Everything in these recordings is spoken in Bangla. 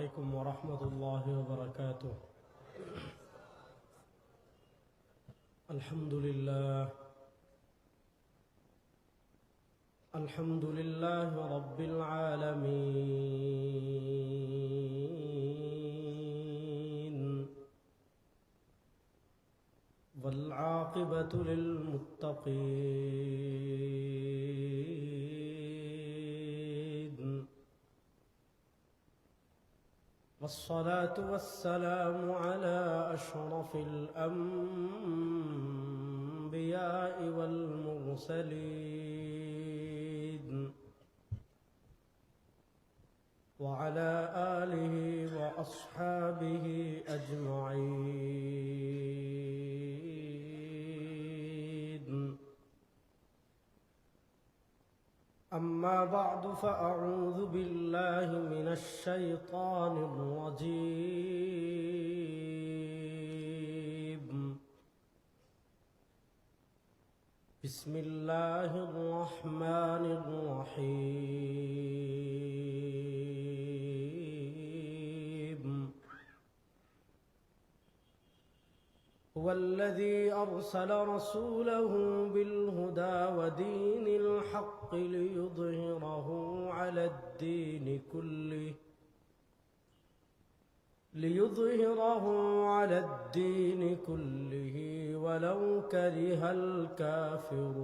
عليكم ورحمة الله وبركاته. الحمد لله رب العالمين، والعاقبة للمتقين، والصلاة والسلام على أشرف الأنبياء والمرسلين، وعلى آله وأصحابه أجمعين. أما بعد، فأعوذ بالله من الشيطان الرجيم. بسم الله الرحمن الرحيم. هو الذي أرسل رسوله بالهدى ودين الحق ليظهره على الدين كله ولو كره الكافرون.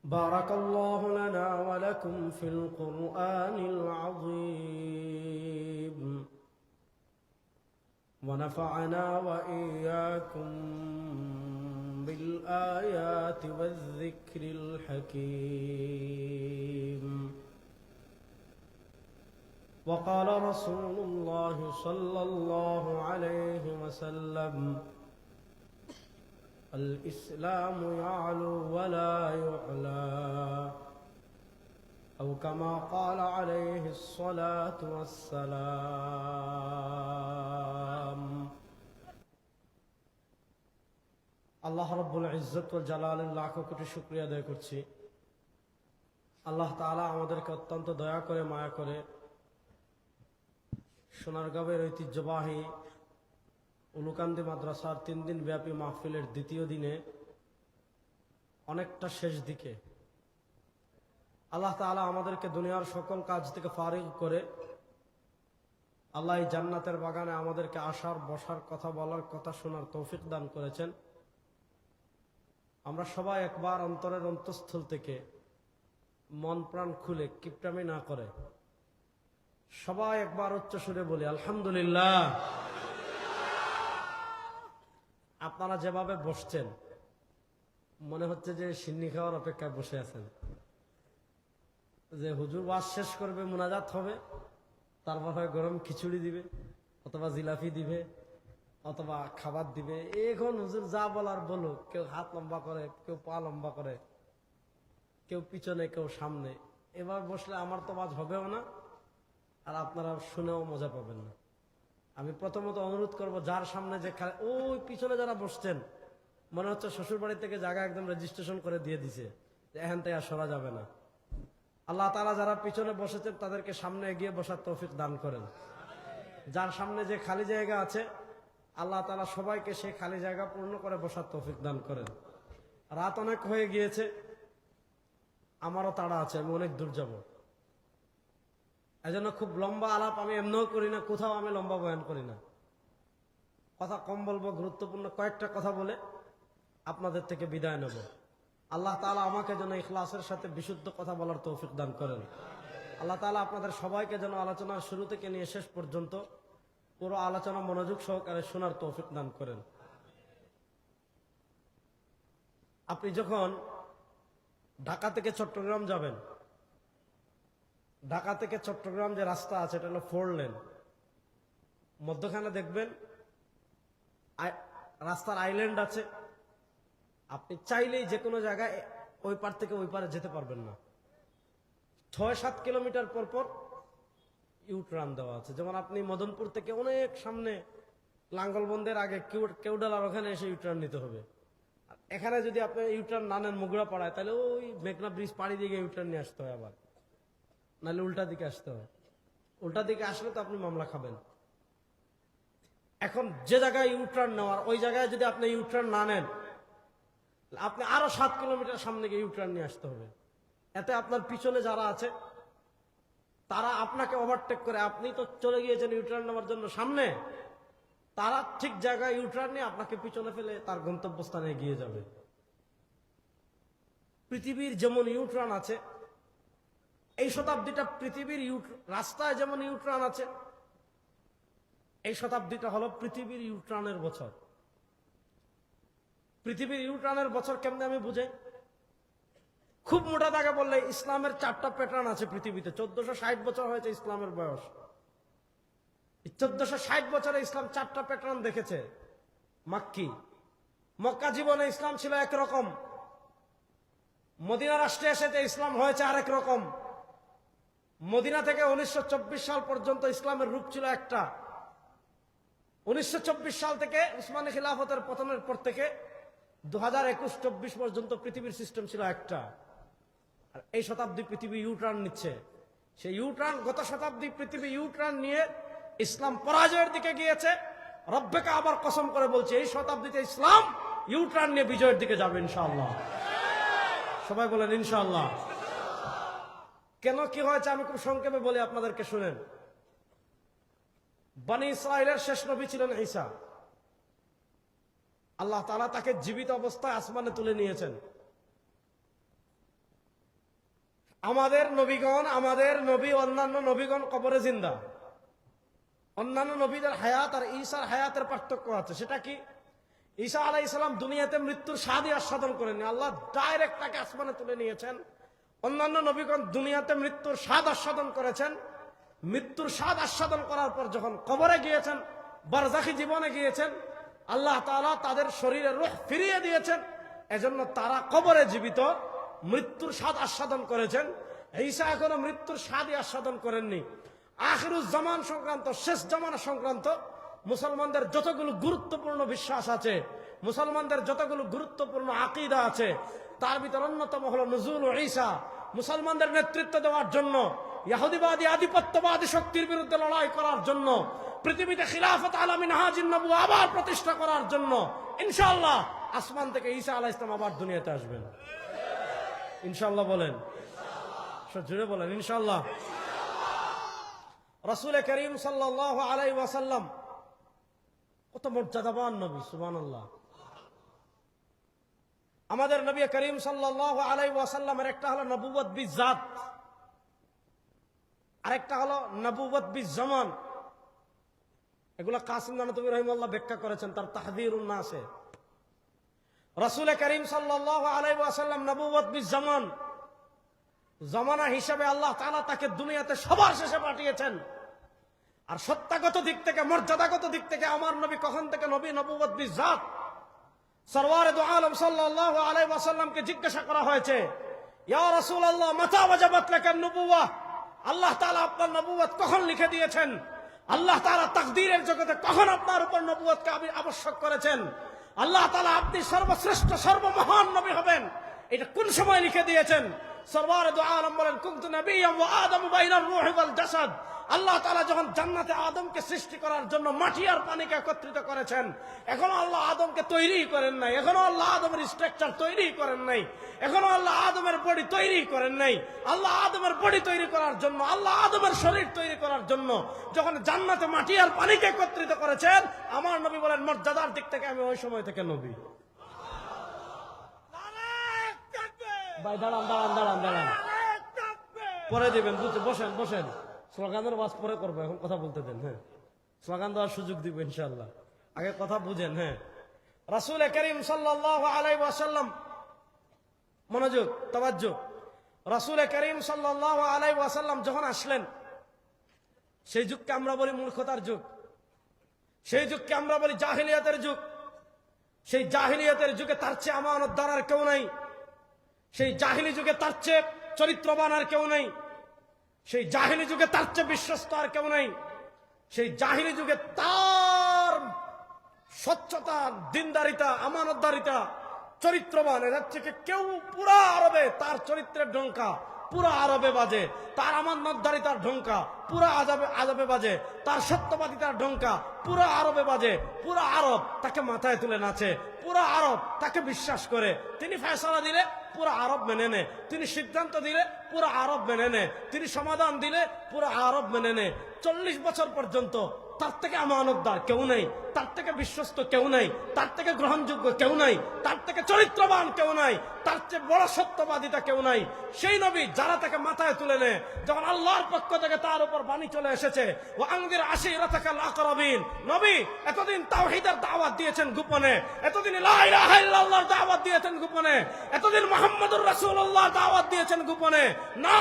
بارك الله لنا ولكم في القرآن العظيم، ونفعنا وإياكم بالآيات والذكر الحكيم. وقال رسول الله صلى الله عليه وسلم: الإسلام يعلو ولا يعلى، أو كما قال عليه الصلاة والسلام. আল্লাহ রাব্বুল ইজ্জত ওয়াল জালালের লাখো কোটি শুকরিয়া আদায় করছি। আল্লাহ তাআলা আমাদেরকে অত্যন্ত দয়া করে মায়া করে সোনারগাঁওয়ের ঐতিহ্যবাহী উলুকান্দি মাদ্রাসার 3 দিন ব্যাপী মাহফিলের দ্বিতীয় দিনে অনেকটা শেষ দিকে আল্লাহ তাআলা আমাদেরকে দুনিয়ার সকল কাজ থেকে ফারিগ করে আল্লাহ এই জান্নাতের বাগানে আমাদেরকে আসার, বসার, কথা বলার, কথা শোনার তৌফিক দান করেছেন। আমরা সবাই একবার অন্তরের অন্তঃস্থল থেকে মন প্রাণ খুলে কিপটামি না করে সবাই একবার উচ্চ সুরে বলি আলহামদুলিল্লাহ। আপনারা যেভাবে বসছেন মনে হচ্ছে যে সিন্নি খাওয়ার অপেক্ষায় বসে আছেন, যে হুজুর ওয়াজ শেষ করবে, মুনাজাত হবে, তারপর হয় গরম খিচুড়ি দিবে অথবা জিলাপি দিবে অথবা খাবার দিবে। এখন হুজুর যা বলার বলুক, কেউ হাত লম্বা করে, কেউ পা লম্বা করে, কেউ পিছনে, কেউ সামনে। এবার বসলে আমার তো ওয়াজ হবেও না, আর আপনারা শুনেও মজা পাবেন না। আমি প্রথমত অনুরোধ করব, যার সামনে যে ওই পিছনে যারা বসছেন, মনে হচ্ছে শ্বশুর বাড়ি থেকে জায়গা একদম রেজিস্ট্রেশন করে দিয়ে দিছে যে এখান থেকে আর সরা যাবে না। আল্লাহ তাআলা যারা পিছনে বসেছেন তাদেরকে সামনে এগিয়ে বসার তৌফিক দান করেন। যার সামনে যে খালি জায়গা আছে আল্লাহ তাআলা সবাইকে সেই খালি জায়গা পূর্ণ করে বসার তৌফিক দান করেন। রাত অনেক হয়ে গিয়েছে, আমারও তাড়া আছে, আমি অনেক দূর যাব। এজন্য খুব লম্বা আলাপ আমি এমনিও করি না, কোথাও আমি লম্বা বয়ান করি না। কথা কম বলবো, গুরুত্বপূর্ণ কয়েকটা কথা বলে আপনাদের থেকে বিদায় নেব। আল্লাহ তাআলা আমাকে যেন ইখলাসের সাথে বিশুদ্ধ কথা বলার তৌফিক দান করেন। আল্লাহ তাআলা আপনাদের সবাইকে যেন আলোচনার শুরু থেকে নিয়ে শেষ পর্যন্ত পুরো আলোচনা মনোযোগ সহকারে শোনার তৌফিক দান করেন। আপনি যখন ঢাকা থেকে চট্টগ্রাম যাবেন, ঢাকা থেকে চট্টগ্রাম যে রাস্তা আছে এটা হলো 4 লেন। মধ্যখানে দেখবেন রাস্তার আইল্যান্ড আছে। আপনি চাইলেই যে কোনো জায়গায় ওই পার থেকে ওই পারে যেতে পারবেন না। 6-7 কিলোমিটার পর পর ইউটার্ন দেওয়া আছে। যেমন আপনি মদনপুর থেকে অনেক সামনে লাঙ্গলবন্দের আগে কেউডালার ওখানে এসে ইউটার্ন নিতে হবে। আর এখানে যদি আপনি ইউটার্ন না নেন মুগড়া পাড়ায়, তাহলে ওই মেঘনা ব্রিজ পাড়ি দিয়ে ইউটার্ন নিয়ে আসতে হয়, আবার নাহলে উল্টা দিকে আসতে হয়। উল্টা দিকে আসলে তো আপনি মামলা খাবেন। এখন যে জায়গায় ইউটার্ন নেওয়ার, ওই জায়গায় যদি আপনি ইউটার্ন না নেন, আপনি আরো 7 কিলোমিটার সামনে গিয়ে ইউটার্ন নিয়ে আসতে হবে। এতে আপনার পিছনে যারা আছে তারা আপনাকে ওভারটেক করে, আপনি তো চলে গিয়েছেন ইউটার্ন নেওয়ার জন্য সামনে, তারা ঠিক জায়গায় ইউটার্ন নিয়ে আপনাকে পিছনে ফেলে তার গন্তব্যস্থানে গিয়ে যাবে। পৃথিবীর যেমন ইউটার্ন আছে, এই শতাব্দীটা পৃথিবীর রাস্তায় যেমন ইউটার্ন আছে, এই শতাব্দীটা হলো পৃথিবীর ইউটার্নের বছর। পৃথিবীর ইউটার্নের বছর কেমনে আমি বুঝাই? খুব মোটা দাগে বললে ইসলামের 4টা প্যাটার্ন আছে পৃথিবীতে। 1460 বছর হয়েছে ইসলামের বয়স। 1460 বছরে ইসলাম 4টা প্যাটার্ন দেখেছে। মাক্কি, মক্কা জীবনে ইসলাম ছিল একরকম, মদিনা রাষ্ট্রে এসেছে ইসলাম হয়েছে আরেক রকম। মদিনা থেকে 1924 সাল পর্যন্ত ইসলামের রূপ ছিল একটা। 1924 সাল থেকে উসমানী খিলাফতের পতনের পর থেকে 2021-24 পর্যন্ত পৃথিবীর সিস্টেম ছিল একটা। আর এই শতাব্দী পৃথিবী ইউটার্ন নিচ্ছে। সেই ইউটার্ন, গত শতাব্দী পৃথিবী ইউটার্ন নিয়ে ইসলাম পরাজয়ের দিকে গিয়েছে। রব্বেকে আবার কসম করে বলছে, এই শতাব্দীতে ইসলাম ইউটার্ন নিয়ে বিজয়ের দিকে যাবে ইনশাআল্লাহ। সবাই বলেন ইনশাআল্লাহ। কেন, কি হয়েছে আমি খুব সংক্ষেপে বলি আপনাদেরকে, শুনেন। বনি ইসরাইলের শেষ নবী ছিলেন ঈসা। আল্লাহ তাআলা তাকে জীবিত অবস্থায় আসমানে তুলে নিয়েছেন। আমাদের নবীগণ, আমাদের নবী, অন্যান্য নবীগণ কবরে জিন্দা। অন্যান্য নবীদের হায়াত আর ঈসার হায়াতের পার্থক্য আছে। সেটা কি? ঈসা আলাইহিস সালাম দুনিয়াতে মৃত্যুর স্বাদই আস্বাদন করেননি, আল্লাহ ডাইরেক্ট তাকে আসমানে তুলে নিয়েছেন। অন্যান্য নবীগণ দুনিয়াতে মৃত্যুর স্বাদ আস্বাদন করেছেন। মৃত্যুর স্বাদ আস্বাদন করার পর যখন কবরে গিয়েছেন, বারজাখী জীবনে গিয়েছেন, আল্লাহ তাআলা তাদের শরীরে রূহ ফিরিয়ে দিয়েছেন। এজন্য তারা কবরে জীবিত মৃত্যুর স্বাদ আস্বাদন করেছেন। ঈসা এখনো মৃত্যুর স্বাদই আস্বাদন করেননি। আখিরুজ জামান সংক্রান্ত, শেষ জামানা সংক্রান্ত মুসলমানদের যতগুলো গুরুত্বপূর্ণ বিশ্বাস আছে, মুসলমানদের যতগুলো গুরুত্বপূর্ণ আকীদা আছে, তার ভিতর অন্যতম হলো নুজুল ঈসা। মুসলমানদের নেতৃত্ব দেওয়ার জন্য, ইহুদিবাদী আধিপত্যবাদী শক্তির বিরুদ্ধে লড়াই করার জন্য, পৃথিবীতে খিলাফত আলা মিনহাজিন নবুওয়া আবার প্রতিষ্ঠা করার জন্য ইনশাআল্লাহ আসমান থেকে ঈসা আলাইহিস সালাম আবার দুনিয়াতে আসবেন। ইনশাআল্লাহ বলেন, জোরে বলেন ইনশাআল্লাহ। রাসূল করিম সাল্লাল্লাহু আলাইহি ওয়াসাল্লাম কত মর্যাদাবান নবী, সুবহানাল্লাহ। আমাদের নবী করিম সাল্লাল্লাহু আলাইহি ওয়াসাল্লামের একটা হলো নবুয়ত বিজাত, আরেকটা হলো নবুয়ত বিজামান। এগুলা কাসিম নানতুবী রাহিমাহুল্লাহ ব্যাখ্যা করেছেন তার তাহযীরুন নাসে। রাসূল করিম সাল্লাল্লাহু আলাইহি ওয়াসাল্লাম নবুয়ত বিজামান, জামানা হিসাবে আল্লাহ তাআলা তাকে দুনিয়াতে সবার শেষে পাঠিয়েছেন। আর সত্তাগত দিক থেকে, মর্যাদাগত দিক থেকে আমার নবী কখন থেকে নবী, নবুয়ত বিজাত। সরওয়ারে দু আলম সাল্লাল্লাহু আলাইহি ওয়াসাল্লামকে জিজ্ঞাসা করা হয়েছে, ইয়া রাসূলুল্লাহ মাতা ওয়াজাবাত লাকান নবুওয়াহ, আল্লাহ তাআলা আপনার নবুয়ত কখন লিখে দিয়েছেন? আল্লাহ তাআলা তাকদীরের জগতে কখন আপনার উপর নবুয়তকে আবশ্যক করেছেন? আল্লাহ তাআলা আপনি সর্বশ্রেষ্ঠ সর্বমহান নবী হবেন, এটা কোন সময় লিখে দিয়েছেন? সরওয়ারে দু আলম বলেন, কুনতু নাবিয়্যান ওয়া আদামু বাইনার রূহি ওয়াল জাসাদ। আল্লাহ তাআলা যখন জান্নাতে আদমকে সৃষ্টি করার জন্য মাটি আর পানিকে একত্রিত করেছেন, এখনো আল্লাহ আদমকে তৈরি করেন নাই, এখনো আল্লাহ আদমের স্ট্রাকচার তৈরি করেন নাই, এখনো আল্লাহ আদমের বডি তৈরি করেন নাই। আল্লাহ আদমের বডি তৈরি করার জন্য, আল্লাহ আদমের শরীর তৈরি করার জন্য যখন জান্নাতে মাটি আর পানিকে একত্রিত করেছেন, আমার নবী বলেন মর্যাদার দিক থেকে আমি ওই সময় থেকে নবী। ভাই দাঁড়ান দাঁড়ান দাঁড়ান দাঁড়ান, পরে দেবেন, বসেন বসেন, স্লোগানের ওয়াজ পরে করবো, এখন কথা বলতে দেন। হ্যাঁ, স্লোগান দেওয়ার সুযোগ দিব ইনশাআল্লাহ, আগে কথা বুঝেন। হ্যাঁ, রাসূল করিম সাল্লাল্লাহু আলাইহি ওয়াসাল্লাম, মনোযোগ, তাওয়াজ্জুহ। রাসূল করিম সাল্লাল্লাহু আলাইহি ওয়াসাল্লাম যখন আসলেন, সেই যুগকে আমরা বলি মূর্খতার যুগ, সেই যুগকে আমরা বলি জাহিলিয়াতের যুগ। সেই জাহিলিয়াতের যুগে তার চেয়ে আমানতদার আর কেউ নাই, সেই জাহিলি যুগে তার চেয়ে চরিত্রবান আর কেউ নেই, সেই জাহিলি যুগে তার চেয়ে বিশ্বস্ত আর কেউ নেই। সেই জাহিলি যুগে তার স্বচ্ছতা, দিনদারিতা, আমানতদারিতা চরিত্রবান, এদের থেকে কেউ পুরা আরবে তার চরিত্রের ঢঙ্কা পুরা আরবে বাজে, তার আমানতদারিতার ঢঙ্কা পুরা আজবে বাজে, তার সত্যবাদিতার ঢঙ্কা পুরা আরবে বাজে। পুরা আরব তাকে মাথায় তুলে নাচে, পুরা আরব তাকে বিশ্বাস করে। তিনি ফয়সালা দিলে পুরা আরব মেনে নেয়, তিনি সিদ্ধান্ত দিলে পুরা আরব মেনে নেয়, তিনি সমাধান দিলে পুরা আরব মেনে নেয়। 40 বছর পর্যন্ত তার থেকে আমানতদার কেউ নেই, তার থেকে বিশ্বস্ত কেউ নেই, তার থেকে গ্রহণযোগ্য কেউ নাই, তার থেকে চরিত্রবান কেউ নাই, তার চেয়ে বড় সত্যবাদিতা কেউ নাই। সেই নবী যারা তাকে মাথায় তুলে নেয়, যখন আল্লাহর পক্ষ থেকে তার উপর বাণী চলে এসেছে, ও আনজির আশিরাতাকাল আকরাবিন, নবী এতদিন তাওহীদের দাওয়াত দিয়েছেন গোপনে, এতদিন লা ইলাহা ইল্লাল্লাহর দাওয়াত দিয়েছেন গোপনে, এতদিন মুহাম্মদুর রাসূলুল্লাহ দাওয়াত দিয়েছেন গোপনে। না,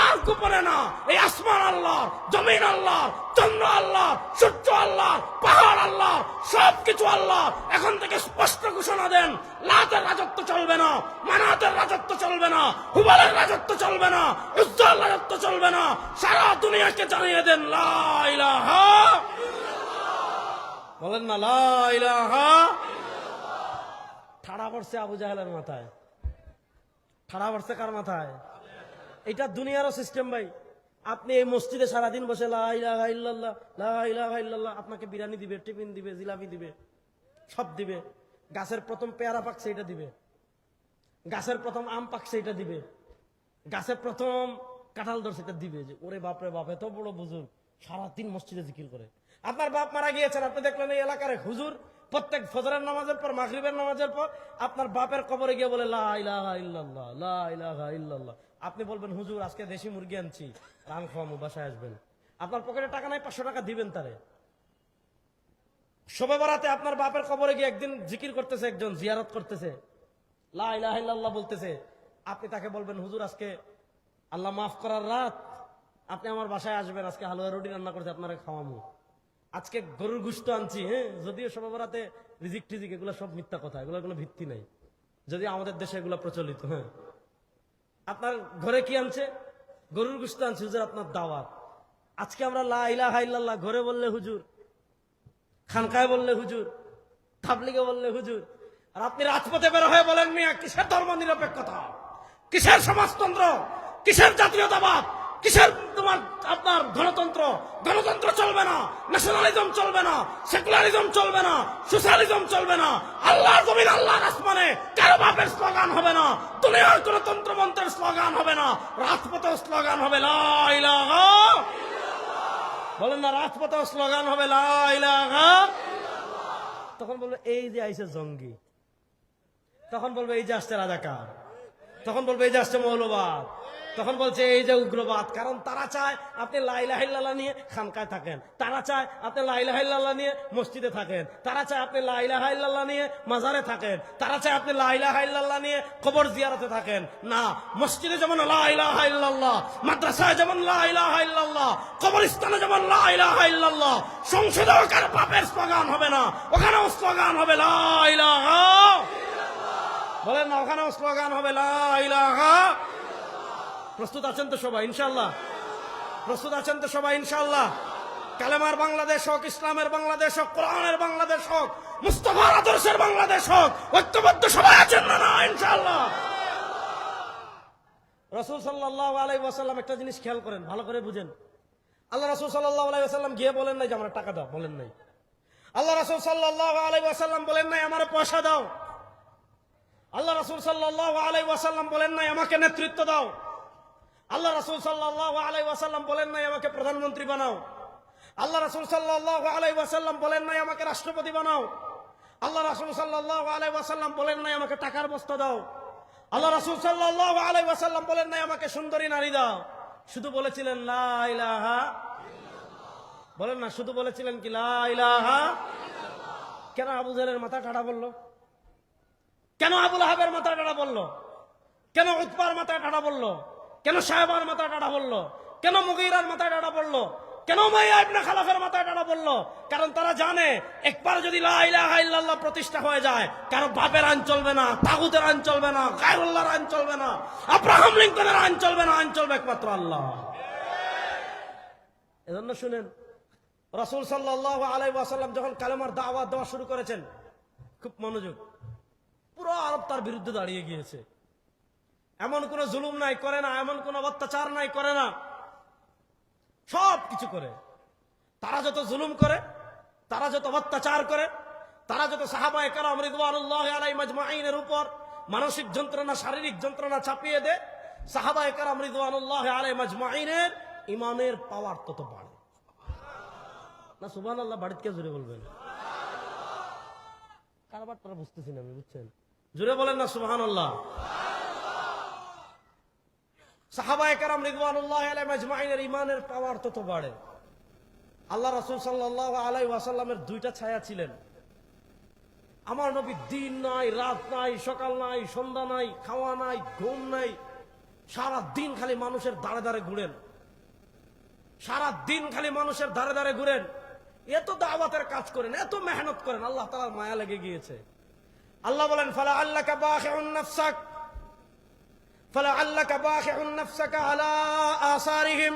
আর গোপনে না। এই আসমান আল্লাহর, জমিন আল্লাহর, চন্দ্র আল্লাহর, সূর্য আল্লাহর, পাহাড় আল্লাহর, সবকিছু আল্লাহ। এখন থেকে স্পষ্ট ঘোষণা দেন, লাতের রাজত্ব চলবে না, মানাতের রাজত্ব চলবে না, হুবালের রাজত্ব চলবে না, উজ্জ্বল রাজত্ব চলবে না। সারা দুনিয়াকে জানিয়ে দেন লা ইলাহা, বলেন না লা ইলাহা। ঠাড়া পড়ছে আবু জাহেলের মাথায়, ঠাড়া পড়ছে কার মাথায়? এটা দুনিয়ারও সিস্টেম ভাই। আপনি এই মসজিদে সারাদিন বসে লা ইলাহা ইল্লাল্লাহ, লা ইলাহা ইল্লাল্লাহ, আপনাকে বিরিয়ানি দিবে, টিফিন দিবে, জিলাপি দিবে, সব দিবে। গাছের প্রথম পেয়ারা পাকছে এটা দিবে, গাছের প্রথম আম পাকছে এটা দিবে, গাছের প্রথম কাঁঠাল ধরছে এটা দিবে। যে ওরে বাপরে বাপ, এত বড় বুজুর্গ সারাদিন মসজিদে জিকির করে। আপনার বাপ মারা গিয়েছেন, আপনি দেখলেন এই এলাকার হুজুর প্রত্যেক ফজরের নামাজের পর, মাগরিবের নামাজের পর আপনার বাপের কবরে গিয়ে বলে লা ইলাহা ইল্লাল্লাহ, লা ইলাহা ইল্লাল্লাহ। আপনি বলবেন হুজুর আজকে দেশি মুরগি আনছি, রান খাওয়ামু, বাসায় আসবেন। আপনার পকেটে টাকা নাই, 500 টাকা দিবেন তারে। শবে বরাতে আপনার বাপের কবরে গিয়ে একদিন জিকির করতেছে, একজন জিয়ারত করতেছে, লা ইলাহা ইল্লাল্লাহ বলতেছে। আপনি তাকে বলবেন হুজুর আজকে আল্লাহ মাফ করার রাত, আপনি আমার বাসায় আসবেন, আজকে হালুয়া রুটি রান্না করছে, আপনারা খাওয়ামু, আজকে গরুর গোশত আনছি। হ্যাঁ, যদিও শবে বরাতে রিজিক টিজিক এগুলো সব মিথ্যা কথা, এগুলো কোনো ভিত্তি নাই, যদি আমাদের দেশে এগুলো প্রচলিত। হ্যাঁ, আপনার ঘরে কি আনছে? গরুর গোশত আনছে, হুজুর আপনার দাওয়াত। আজকে আমরা লা ইলাহা ইল্লাল্লাহ ঘরে বললে হুজুর, খানকায় বললে হুজুর, তাবলিগে বললে হুজুর, আর আপনি রাজপথে বের হয়ে বলেন মিয়া কিসের ধর্ম নিরপেক্ষতা, কিসের সমাজতন্ত্র, কিসের জাতীয়তাবাদ, কিসের তোমার আপনার গণতন্ত্র? গণতন্ত্র চলবে না, ন্যাশনালিজম চলবে না, সেকুলারিজম চলবে না, সোশ্যালিজম চলবে না। আল্লাহর জমিন, আল্লাহর আসমানে কারো বাপের স্লোগান হবে না, দুনিয়ার কোন তন্ত্রমন্ত্রের স্লোগান হবে না, রাজপথেও স্লোগান হবে লা ইলাহা, বলেন না রাজপথেও স্লোগান হবে লা ইলাহা। তখন বলবে এই যে আইছে জঙ্গি, তখন বলবে এই যে আসছে রাজাকার, তখন বলবে এই যে আসছে মৌলবাদ, তখন বলছে এই যে উগ্রবাদ। কারণ তারা চায় আপনি লা ইলাহা ইল্লাল্লাহ নিয়ে খানকায় থাকেন, তারা চায় আপনি লা ইলাহা ইল্লাল্লাহ নিয়ে মসজিদে থাকেন, তারা চায় আপনি লা ইলাহা ইল্লাল্লাহ নিয়ে মাজারে থাকেন, তারা চায় আপনি লা ইলাহা ইল্লাল্লাহ নিয়ে কবর জিয়ারতে থাকেন। না, মসজিদে যেমন লা ইলাহা ইল্লাল্লাহ, মাদ্রাসায় যেমন লা ইলাহা ইল্লাল্লাহ, কবরস্থানে যেমন লা ইলাহা ইল্লাল্লাহ, সংসদেও কারো বাপের স্লোগান হবে না, ওখানেও স্লোগান হবে লা ইলাহা, বলেন না ওখানেও স্লোগান হবে লা ইলাহা। প্রস্তুত আছেন তো সবাই ইনশাআল্লাহ? প্রস্তুত আছেন তো সবাই ইনশাআল্লাহ? কালেমার বাংলাদেশ হোক, ইসলামের বাংলাদেশ হোক, কোরআনের বাংলাদেশ হোক, মুস্তাফার আদর্শের বাংলাদেশ হোক, ঐক্যবদ্ধ সবাই আছেন না না ইনশাআল্লাহ? রাসূল সাল্লাল্লাহু আলাইহি ওয়াসাল্লাম একটা জিনিস খেয়াল করেন, ভালো করে বুঝেন। আল্লাহ রাসূল সাল্লাল্লাহু আলাইহি ওয়াসাল্লাম গিয়ে বলেন নাই যে আমার টাকা দাও, বলেন নাই। আল্লাহ রাসূল সাল্লাল্লাহু আলাইহি ওয়াসাল্লাম বলেন নাই আমার পয়সা দাও। আল্লাহ রাসূল সাল্লাল্লাহু আলাইহি ওয়াসাল্লাম বলেন নাই আমাকে নেতৃত্ব দাও। আল্লাহ রাসূল সাল্লাল্লাহু আলাইহি ওয়াসাল্লাম বলেন নাই আমাকে প্রধানমন্ত্রী বানাও। আল্লাহ রাসূল সাল্লাল্লাহু আলাইহি ওয়াসাল্লাম বলেন নাই আমাকে রাষ্ট্রপতি বানাও। আল্লাহ রাসূল সাল্লাল্লাহু আলাইহি ওয়াসাল্লাম বলেন নাই আমাকে টাকার বস্তা দাও। আল্লাহ রাসূল সাল্লাল্লাহু আলাইহি ওয়াসাল্লাম বলেন নাই আমাকে সুন্দরী নারী দাও। শুধু বলেছিলেন লা ইলাহা ইল্লাল্লাহ, বলেন না শুধু বলেছিলেন কি লা ইলাহা ইল্লাল্লাহ। কেন আবু জাহেলের মাথা ঠাড়া বললো? কেন আবু লাহাবের মাথা ঠাড়া বললো? কেন উতবার মাথা ঠাড়া বললো? কেন সাহেবার মাথা টাটা বললো? কেন মুগীরার মাথা টাটা বললো? কেন উমাইয়া ইবনে খালাফের মাথা টাটা বললো? কারণ তারা জানে একবার যদি লা ইলাহা ইল্লাল্লাহ প্রতিষ্ঠা হয়ে যায়, কারো বাপের আইন চলবে না, তাগুতের আইন চলবে না, গায়রুল্লাহর আইন চলবে না, আব্রাহাম লিঙ্কনের আইন চলবে না, আইন চলবে একমাত্র আল্লাহ। এজন্য শুনেন, রাসূল সাল্লাল্লাহু আলাইহি ওয়াসাল্লাম যখন কালেমার দাওয়াত দেওয়া শুরু করেছেন, খুব মনোযোগ, পুরো আরব তার বিরুদ্ধে দাঁড়িয়ে গিয়েছে। এমন কোন জুলুম নাই করে না, এমন কোন অত্যাচার নাই করে না, সব কিছু করে। তারা যত জুলুম করে, তারা যত অত্যাচার করে, তারা যত সাহাবায়ে কেরাম রিদওয়ানুল্লাহি আলাইহিম আজমাইনের উপর মানসিক যন্ত্রণা, শারীরিক যন্ত্রণা চাপিয়ে দেয়, সাহাবায়ে কেরাম রিদওয়ানুল্লাহি আলাইহিম আজমাইনের ইমানের পাওয়ার তত বাড়ে না। সুবহানাল্লাহ বাড়িতে কে জোরে বলবেন? কারবার তারা বুঝতেছি না আমি, বুঝছেন? জোরে বলেন না সুবহানাল্লাহ। সাহাবায়ে কেরাম রিদওয়ানুল্লাহি আলাইহিম আজমাইনের ইমানের পাওয়ার তত বাড়ে। আল্লাহ রাসূল সাল্লাল্লাহু আলাইহি ওয়াসাল্লামের দুইটা ছায়া ছিলেন। আমার নবী দিন নাই, রাত নাই, সকাল নাই, সন্ধ্যা নাই, খাওয়া নাই, ঘুম নাই, সারা দিন খালি মানুষের দাঁড়ে দাঁড়ে ঘুরেন, সারা দিন খালি মানুষের ধারে ধারে ঘুরেন, এত দাওয়াতের কাজ করেন, এত মেহনত করেন, আল্লাহ তাআলার মায়া লেগে গিয়েছে। আল্লাহ বলেন ফালা আল্লাকা বাখিউন নাফসাক ফালা আল্লাকা বাখিউন নাফসাকা আলা আসারিহিম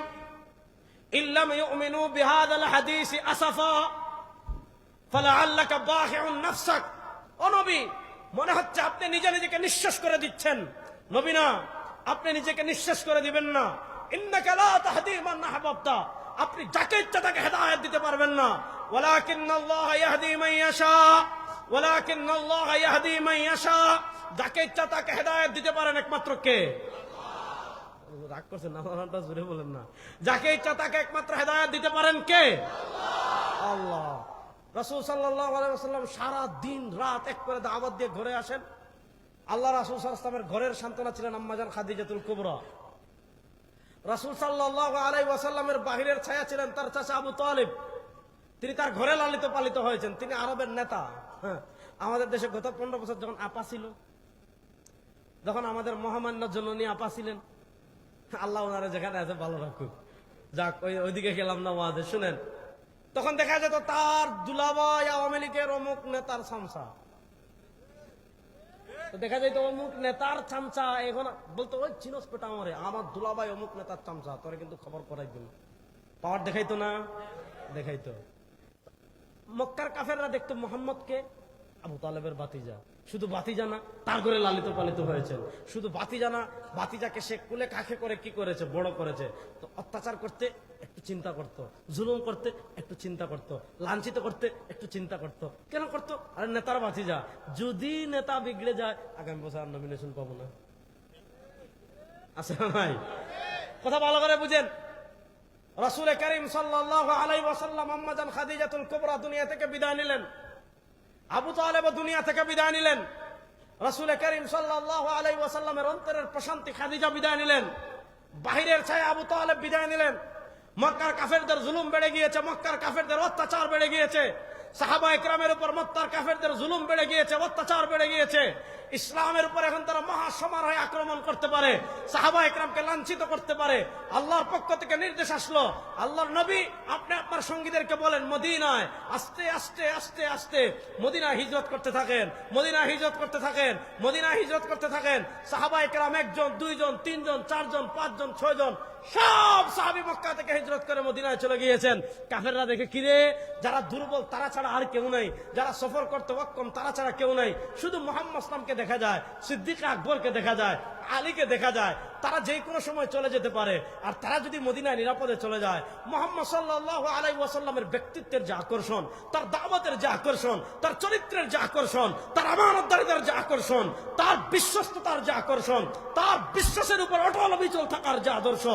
ইল্লাম ইউমিনু বিহাযাল হাদিস আসাফা ফালা আল্লাকা বাখিউন নাফসাক। ও নবী, মনে হচ্ছে আপনি নিজে নিজেকে নিঃশেষ করে দিচ্ছেন। নবী না, আপনি নিজেকে নিঃশেষ করে দিবেন না। ইন্নাকা লা তাহদি মান আহবাবতা, আপনি যাকে ইচ্ছা তাকে হেদায়েত দিতে পারবেন না। ওয়ালাকিন্নাল্লাহ ইয়াহদি মান ইয়াশা ওয়ালাকিন্নাল্লাহ ইয়াহদি মান ইয়াশা, যাকে ইচ্ছা তাকে হেদায়েত দিতে পারেন একমাত্র কে? আল্লাহ। রাগ করছেন না, নামটা জোরে বলেন না। যাকে ইচ্ছা তাকে একমাত্র হেদায়েত দিতে পারেন কে? আল্লাহ। রাসূল সাল্লাল্লাহু আলাইহি ওয়াসাল্লাম সারা দিন রাত এক করে দাওয়াত দিয়ে ঘরে আসেন। আল্লাহ রাসূল সাল্লাল্লাহু আলাইহি ওয়াসাল্লামের ঘরের সান্ত্বনা ছিলেন আম্মাজান খাদিজাতুল কুবরা। রাসূল সাল্লাল্লাহু আলাইহি ওয়াসাল্লামের বাহিরের ছায়া ছিলেন তার চাচা আবু তালিব। তিনি তার ঘরে লালিত পালিত হয়েছেন, তিনি আরবের নেতা। হ্যাঁ, আমাদের দেশে গত 15 বছর যখন আপা ছিল, যখন আমাদের মহামান্য জননী আপা ছিলেন, আল্লাহ ওনারা যেখানে আছে ভালো রাখুক, যাক ওইদিকে গেলাম না ওয়াজে, শুনেন, তখন দেখা যেত তার দুলাভাই আওয়ামী লীগের অমুক নেতার চামচা, দেখা যাইতো অমুক নেতার চামচা, এখন বলতো ওই চিনস পেটা আমারে, আমার দুলাভাই অমুক নেতার চামচা, তোরে কিন্তু খবর করাই দিল। পাওয়ার দেখাইতো না? দেখাইতো। মক্কার কাফেররা দেখতো মোহাম্মদকে আবু তালেবের বাতিজা, শুধু বাতিজা না, তার ঘরে লালিত পালিত হয়েছেন। শুধু বাতিজা না, বাতিজাকে সে কুলে কাকে করে কি করেছে, বড় করেছে। তো অত্যাচার করতে একটু চিন্তা করত, জুলুম করতে একটু চিন্তা করত, লাঞ্ছিত করতে একটু চিন্তা করত। কেন করত? আরে নেতার বাতিজা, যদি নেতা বিগড়ে যায় আগামী বছর আর নমিনেশন পাবো না। আছে না নাই? কথা ভালো করে বুঝেন। রাসূল কারীম সাল্লাল্লাহু আলাইহি ওয়াসাল্লাম আম্মাজান খাদিজাতুল কুবরা দুনিয়া থেকে বিদায় নিলেন, আবু তালেব দুনিয়া থেকে বিদায় নিলেন। রাসূল কারীম সাল্লাল্লাহু আলাইহি ওয়াসাল্লামের অন্তরের প্রশান্তি খাদিজা বিদায় নিলেন, বাহিরের ছায়া আবু তালেব বিদায় নিলেন। মক্কার কাফেরদের জুলুম বেড়ে গিয়েছে, মক্কার কাফেরদের অত্যাচার বেড়ে গিয়েছে, সাহাবায়ে কেরামের উপর মক্কার কাফেরদের জুলুম বেড়ে গিয়েছে, অত্যাচার বেড়ে গিয়েছে। ইসলামের উপর এখন তারা মহাসমারোহে আক্রমণ করতে পারে, সাহাবায়ে কেরামকে লাঞ্ছিত করতে পারে। আল্লাহর পক্ষ থেকে নির্দেশ আসলো, আল্লাহর নবী আপনি আপনার সঙ্গীদেরকে বলেন মদিনায় আস্তে আস্তে আস্তে আস্তে মদিনায় হিজরত করতে থাকেন, মদিনায় হিজরত করতে থাকেন, মদিনায় হিজরত করতে থাকেন। সাহাবায়ে কেরাম 1 জন 2 জন 3 জন 4 জন 5 জন 6 জন সব সাহাবী মক্কা থেকে হিজরত করে মদিনায় চলে গিয়েছেন। কাফেররা দেখে কিরে, যারা দুর্বল তারা ছাড়া আর কেউ নাই, যারা সফর করতে অক্ষম তারা ছাড়া কেউ নাই, শুধু মুহাম্মদ ইসলামকে দেখা যায়, সিদ্দিক আকবরকে দেখা যায়, আলীকে দেখা যায়, তারা যে কোনো সময় চলে যেতে পারে। আর তারা যদি মদিনায় নিরাপদে চলে যায়, মুহাম্মদ সাল্লাল্লাহু আলাইহি ওয়াসাল্লামের ব্যক্তিত্বের যে আকর্ষণ, তার দাওয়াতের যে আকর্ষণ, তার চরিত্রের যে আকর্ষণ, তার আমানতদারিতার যে আকর্ষণ, তার বিশ্বস্ততার যে আকর্ষণ, তার বিশ্বাসের উপর অটল অবিচল থাকার যে আদর্শ,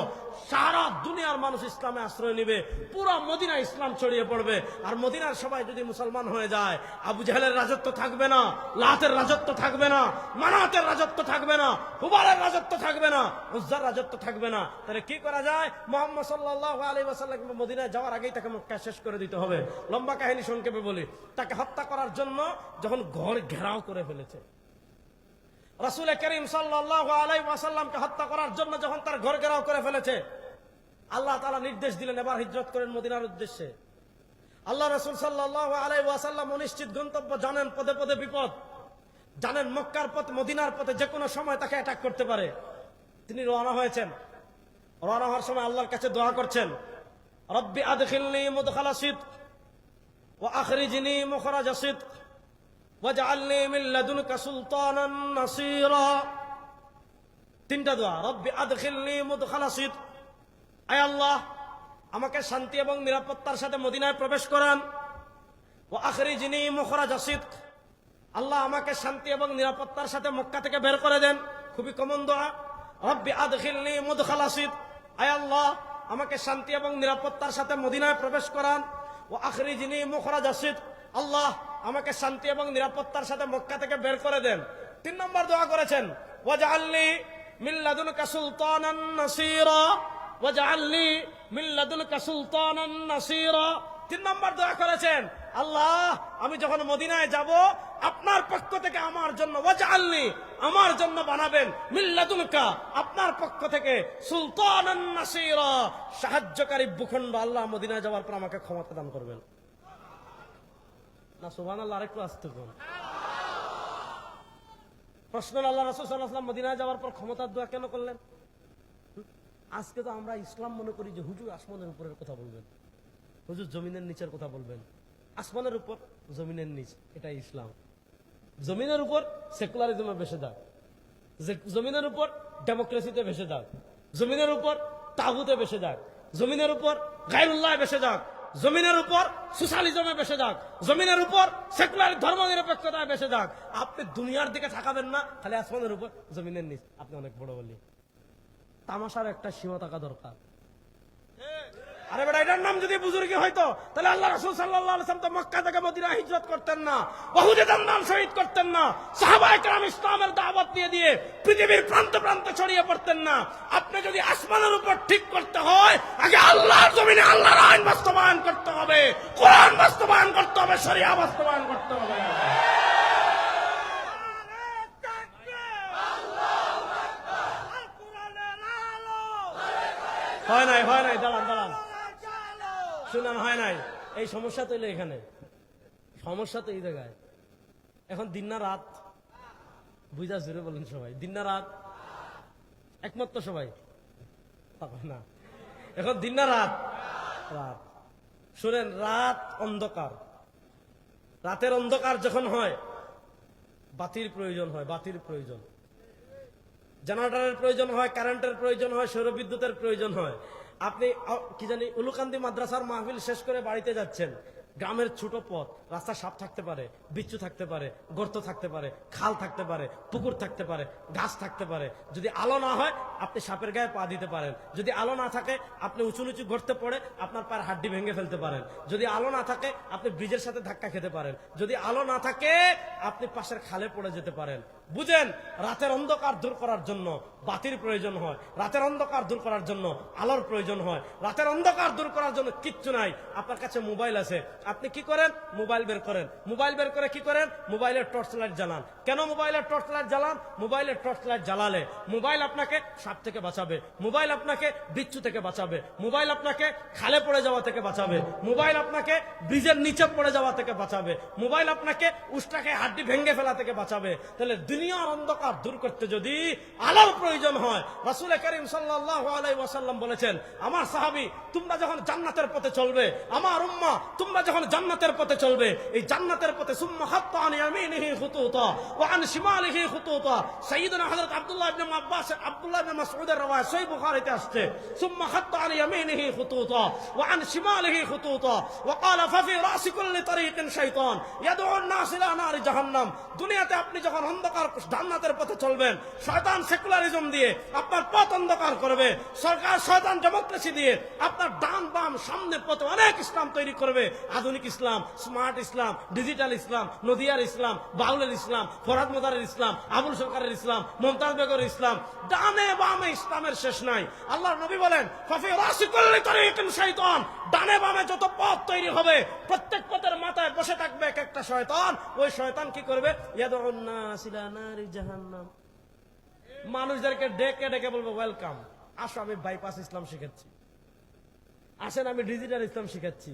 সারা দুনিয়ার মানুষ ইসলামে আশ্রয় নেবে, পুরো মদিনা ইসলাম ছড়িয়ে পড়বে। আর মদিনার সবাই যদি মুসলমান হয়ে যায়, আবু জাহেলের রাজত্ব থাকবে না, লাতের রাজত্ব থাকবে না, মানাতের রাজত্ব থাকবে না, হুবালের রাজত্ব থাকবে না, উজ্জার রাজত্ব থাকবে না। তাহলে কি করা যায়? মুহাম্মদ সাল্লাল্লাহু আলাইহি ওয়াসাল্লাম মদিনায় যাওয়ার আগেই তাকে মক্কা শেষ করে দিতে হবে। লম্বা কাহিনী সংক্ষেপে বলি, তাকে হত্যা করার জন্য যখন ঘর ঘেরাও করে ফেলেছে, রাসূল কারীম সাল্লাল্লাহু আলাইহি ওয়াসাল্লামকে হত্যা করার জন্য যখন তার ঘর ঘেরাও করে ফেলেছে, আল্লাহ তাআলা নির্দেশ দিলেন এবার হিজরত করেন মদিনার উদ্দেশ্যে। আল্লাহ রাসূল সাল্লাল্লাহু আলাইহি ওয়াসাল্লাম অনিশ্চিত গন্তব্য জানেন, পদে পদে বিপদ জানেন, মক্কার পথে মদিনার পথে যে কোনো সময় তাকে অ্যাটাক করতে পারে। তিনি রওনা হয়েছেন, রওনা হওয়ার সময় আল্লাহর কাছে দোয়া করছেন, রব্বি আদখিলনি মুদখালা সিদক ওয়া আখরিজনি মুখরাজা সিদক ওয়াজআলনি মিন লাদুনকা সুলতানান নাসীরা। তিনটা দোয়া। রব্বি আদখিলনি মুদখালা সিদক, আয় আল্লাহ আমাকে শান্তি এবং নিরাপত্তার সাথে মদিনায় প্রবেশ করান। ওয়া আখরিজনি মুখরাজা সিদক, আল্লাহ আমাকে শান্তি এবং নিরাপত্তার সাথে মক্কা থেকে বের করে দেন। খুবই কমন দোয়া। রব্বি আদখিলনি মুদখালা সিদক, আয় আল্লাহ আমাকে শান্তি এবং নিরাপত্তার সাথে মদিনায় প্রবেশ করান। ওয়া আখরিজনি মুখরাজা সিদক, আল্লাহ আমাকে শান্তি এবং নিরাপত্তার সাথে মক্কা থেকে বের করে দেন। 3 নম্বর দোয়া করেছেন, ওয়াজআলনি মিন লাদুনকা সুলতানান নাসীরা, ওয়াজআলনি মিন লাদুনকা সুলতানান নাসীরা। 3 নম্বর দোয়া করেছেন, আল্লাহ আমি যখন মদিনায় যাব আপনার পক্ষ থেকে আমার জন্য, ওয়াজআলনি আমার জন্য বানাবেন, মিন লাদুনকা আপনার পক্ষ থেকে, সুলতানান নাসীরা সাহায্যকারী ভূখণ্ড। আল্লাহ মদিনায় যাওয়ার পর আমাকে ক্ষমতা দান করবেন। না সুবহানাল্লাহ, আরেকটু আসতে কোন প্রশ্ন। আল্লাহ রাসূল সাল্লাল্লাহু আলাইহি ওয়াসাল্লাম মদিনায় যাওয়ার পর ক্ষমতার দোয়া কেন করলেন? আজকে তো আমরা ইসলাম মনে করি যে হুজুর আসমানের উপরের কথা বলবেন, হুজুর জমিনের নিচের কথা বলবেন। আসমানের উপর জমিনের নিচ, এটা ইসলাম। জমিনের উপর সেকুলারিজমে ভেসে যাক, জমিনের উপর ডেমোক্রেসিতে ভেসে যাক, জমিনের উপর তাগুতে ভেসে যাক, জমিনের উপর গায়রুল্লাহ ভেসে যাক, জমিনের উপর সোশ্যালিজমে ভেসে যাক, জমিনের উপর সেকুলার ধর্মনিরপেক্ষতায় ভেসে যাক। আপনি দুনিয়ার দিকে তাকাবেন না, খালি আসমানের উপর জমিনের নিচ। আপনি অনেক বড় বলি। তামাশার একটা সীমা থাকা দরকার। আরে বেটা, এটার নাম যদি বুজুর্গি হয়তো তাহলে আল্লাহ রাসূল সাল্লাল্লাহু আলাইহি ওয়াসাল্লাম তো মক্কা থেকে মদিনা হিজরত করতেন না, উহুদে দাম শহীদ করতেন না, সাহাবায়ে কেরাম ইসলামের দাওয়াত দিয়ে পৃথিবীর প্রান্তে প্রান্তে ছড়িয়ে পড়তেন না। আপনি যদি আসমানের উপর ঠিক করতে হয়, আগে আল্লাহর জমিনে আল্লাহর আইন বাস্তবায়ন করতে হবে, কোরআন বাস্তবায়ন করতে হবে, শরিয়া বাস্তবায়ন করতে হবে। হয় নাই, দাঁড়ান শুনান, হয় নাই। এই সমস্যা তো এলো এখানে, সমস্যা তো এই জায়গায়। এখন দিন না রাত, বুঝা জুড়ে বলেন সবাই, দিন না রাত একমাত্র সবাই না। এখন দিন না রাত, রাত শুনেন, রাত অন্ধকার। রাতের অন্ধকার যখন হয় বাতির প্রয়োজন হয়, বাতির প্রয়োজন, জেনারেটরের প্রয়োজন হয়, কারেন্টের প্রয়োজন হয়, সৌর বিদ্যুতের প্রয়োজন হয়। আপনি কি জানি উলুকান্দি মাদ্রাসার মাহফিল শেষ করে বাড়িতে যাচ্ছেন, গ্রামের ছোট পথ, রাস্তা সাপ থাকতে পারে, বিচ্ছু থাকতে পারে, গর্ত থাকতে পারে, খাল থাকতে পারে, পুকুর থাকতে পারে, গাছ থাকতে পারে। যদি আলো না হয় আপনি সাপের গায়ে পা দিতে পারেন, যদি আলো না থাকে আপনি উঁচু নিচু গর্তে পড়ে আপনার পায়ের হাড্ডি ভেঙে ফেলতে পারেন, যদি আলো না থাকে আপনি ব্রিজের সাথে ধাক্কা খেতে পারেন, যদি আলো না থাকে আপনি পাশের খালে পড়ে যেতে পারেন। বুঝেন, রাতের অন্ধকার দূর করার জন্য বাতির প্রয়োজন হয়, রাতের অন্ধকার দূর করার জন্য আলোর প্রয়োজন হয়। রাতের অন্ধকার দূর করার জন্য কিচ্ছু নাই, আপনার কাছে মোবাইল আছে, আপনি কি করেন? মোবাইল বের করেন, মোবাইল বের করে কি করেন? মোবাইলের টর্চ লাইট জ্বালান। কেন মোবাইলের টর্চ লাইট জ্বালান? মোবাইলের টর্চ লাইট জ্বালালে মোবাইল আপনাকে সাপ থেকে বাঁচাবে, মোবাইল আপনাকে বিচ্ছু থেকে বাঁচাবে, মোবাইল আপনাকে খালে পড়ে যাওয়া থেকে বাঁচাবে, মোবাইল আপনাকে ব্রিজের নিচে পড়ে যাওয়া থেকে বাঁচাবে, মোবাইল আপনাকে উষ্টাকে হাড্ডি ভেঙে ফেলা থেকে বাঁচাবে। তাহলে দুনিয়ার অন্ধকার দূর করতে যদি আলোর প্রয়োজন হয়, রাসূল করিম সাল্লাল্লাহু আলাইহি ওয়াসাল্লাম বলেছেন, আমার সাহাবী তোমরা যখন জান্নাতের পথে চলবে, আমার উম্মাহ তোমরা যখন জান্নাতের পথে চলবে, এই জান্নাতের পথে সুম্মা হাত্তা আন ইয়ামিনিহি খুতুতা ওয়া আন শিমালিহি খুতুতা। সাইয়্যিদুনা হযরত আব্দুল্লাহ ইবনে আব্বাস, আব্দুল্লাহ ইবনে মাসউদের riwayat সহিহ বুখারীতে আসছে, সুম্মা হাত্তা আন ইয়ামিনিহি খুতুতা ওয়া আন শিমালিহি খুতুতা ওয়া ক্বালা ফাফি রাসি কুল্লি তারিকিন শাইতান ইয়াদউ আন-নাস ইলা নারি জাহান্নাম। দুনিয়াতে আপনি যখন অন্ধকার জান্নাতের পথে চলবেন, শয়তান সেকুলারিজম দিয়ে আপনার পথ অন্ধকার করবে, সরকার শয়তান ডেমোক্রেসি দিয়ে আপনার ডান বাম সামনে পথে অনেক ইসলাম তৈরি করবে, আধুনিক ইসলাম, স্মার্ট ইসলাম, ডিজিটাল ইসলাম, নদিয়ার ইসলাম, বাউলের ইসলাম, ফরহাদ মোদারের ইসলাম, আবুল সরকারের ইসলাম, মুমতাজ বেগমের ইসলাম, ডানে বামে ইসলামের শেষ নাই। আল্লাহর নবী বলেন, ফাফি রাসি কুল্লি তারিকিন শাইতান, ডানে বামে যত পথ তৈরি হবে প্রত্যেক পথের মাথায় বসে থাকবে এক একটা শয়তান। ওই শয়তান কি করবে? ইয়াদউন নাস ইলা নারি জাহান্নাম। মানুষদেরকে ডেকে ডেকে বলবো, ওয়েলকাম, আসো আমি বাইপাস ইসলাম শিখাচ্ছি, আসেন আমি ডিজিটাল ইসলাম শিখাচ্ছি,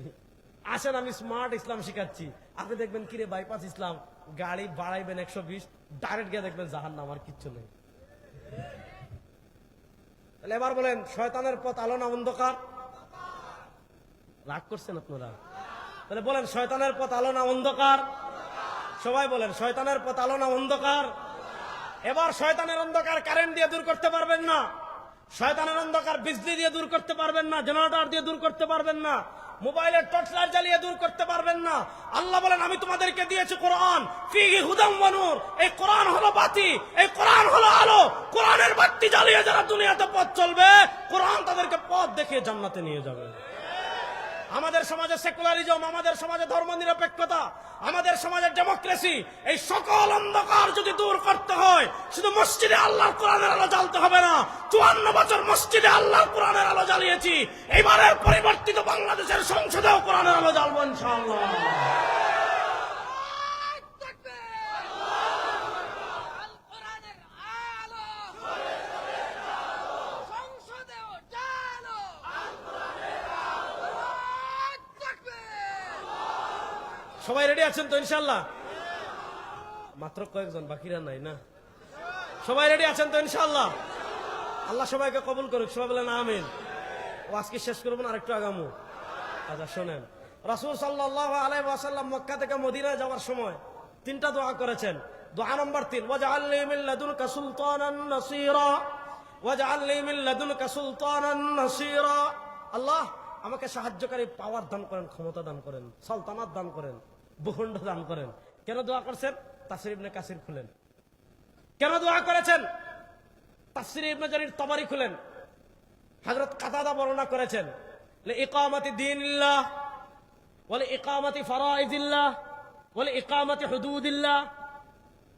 আসেন আমি স্মার্ট ইসলাম শিখাচ্ছি। আপনি দেখবেন কিরে বাইপাস ইসলাম, গাড়ি বাড়াইবেন 120, ডাইরেক্ট গিয়ে দেখবেন জাহান্নাম, আর কিচ্ছু নেই। তাহলে এবার বলেন, শয়তানের পথ আলো না অন্ধকার? রাগ করছেন আপনারা? তাহলে বলেন, শয়তানের পথ আলো না অন্ধকার? সবাই বলেন, শয়তানের পথ আলো না অন্ধকার? এবার শয়তানের অন্ধকার কারেন্ট দিয়ে দূর করতে পারবেন না, শয়তানের অন্ধকার বিজলি দিয়ে দূর করতে পারবেন না, জেনারেটর দিয়ে দূর করতে পারবেন না, মোবাইলের টর্চ লাইট জ্বালিয়ে দূর করতে পারবেন না। আল্লাহ বলেন, আমি তোমাদেরকে দিয়েছি কোরআন, ফিহি হুদাম ওয়া নূর। এই কোরআন হলো বাতি, এই কোরআন হলো আলো। কোরআনের বাতি জ্বালিয়ে যারা দুনিয়াতে পথ চলবে, কোরআন তাদেরকে পথ দেখিয়ে জান্নাতে নিয়ে যাবে। আমাদের সমাজে সেকুলারিজম, আমাদের সমাজে ধর্মনিরপেক্ষতা, আমাদের সমাজের ডেমোক্রেসি, এই সকল অন্ধকার যদি দূর করতে হয়, শুধু মসজিদে আল্লাহর কোরআনের আলো জ্বালতে হবে না। 54 বছর মসজিদে আল্লাহর কোরআনের আলো জ্বালিয়েছি, এবারের পরিবর্তিত বাংলাদেশের সংসদেও কোরআনের আলো জ্বালবো ইনশাআল্লাহ। সবাই রেডি আছেন তো ইনশাআল্লাহ? মাত্র কয়েকজন, বাকিরা নাই না? সবাই রেডি আছেন তো ইনশাআল্লাহ? আল্লাহ সবাইকে কবুল করুক, সবাই বলেন আমিন। ও আজকে শেষ করবো না, আরেকটু আগামু। আচ্ছা শোনেন, রাসূল সাল্লাল্লাহু আলাইহি ওয়াসাল্লাম মক্কা থেকে মদিনায় যাওয়ার সময় 3টা দোয়া করেছেন। দোয়া নম্বর 3, ওয়াজআলনি মিন লাদুনকা সুলতানান নাসীরা, ওয়াজআলনি মিন লাদুনকা সুলতানান নাসীরা। আল্লাহ আমাকে সাহায্যকারী পাওয়ার দান করেন, ক্ষমতা দান করেন, সালতানাত দান করেন, ভূখণ্ড দান করেন। কেন দোয়া করছেন? তাফসীর ইবনে কাসির খুলেন। কেন দোয়া করেছেন? তাফসীর ইবনে জারীর তাবারি খুলেন। হযরত কাতাদা বর্ণনা করেছেন, লিইকামাতি দীনিল্লাহ ওয়া লিইকামাতি ফারাইদিল্লাহ ওয়া লিইকামাতি হুদুদিল্লাহ।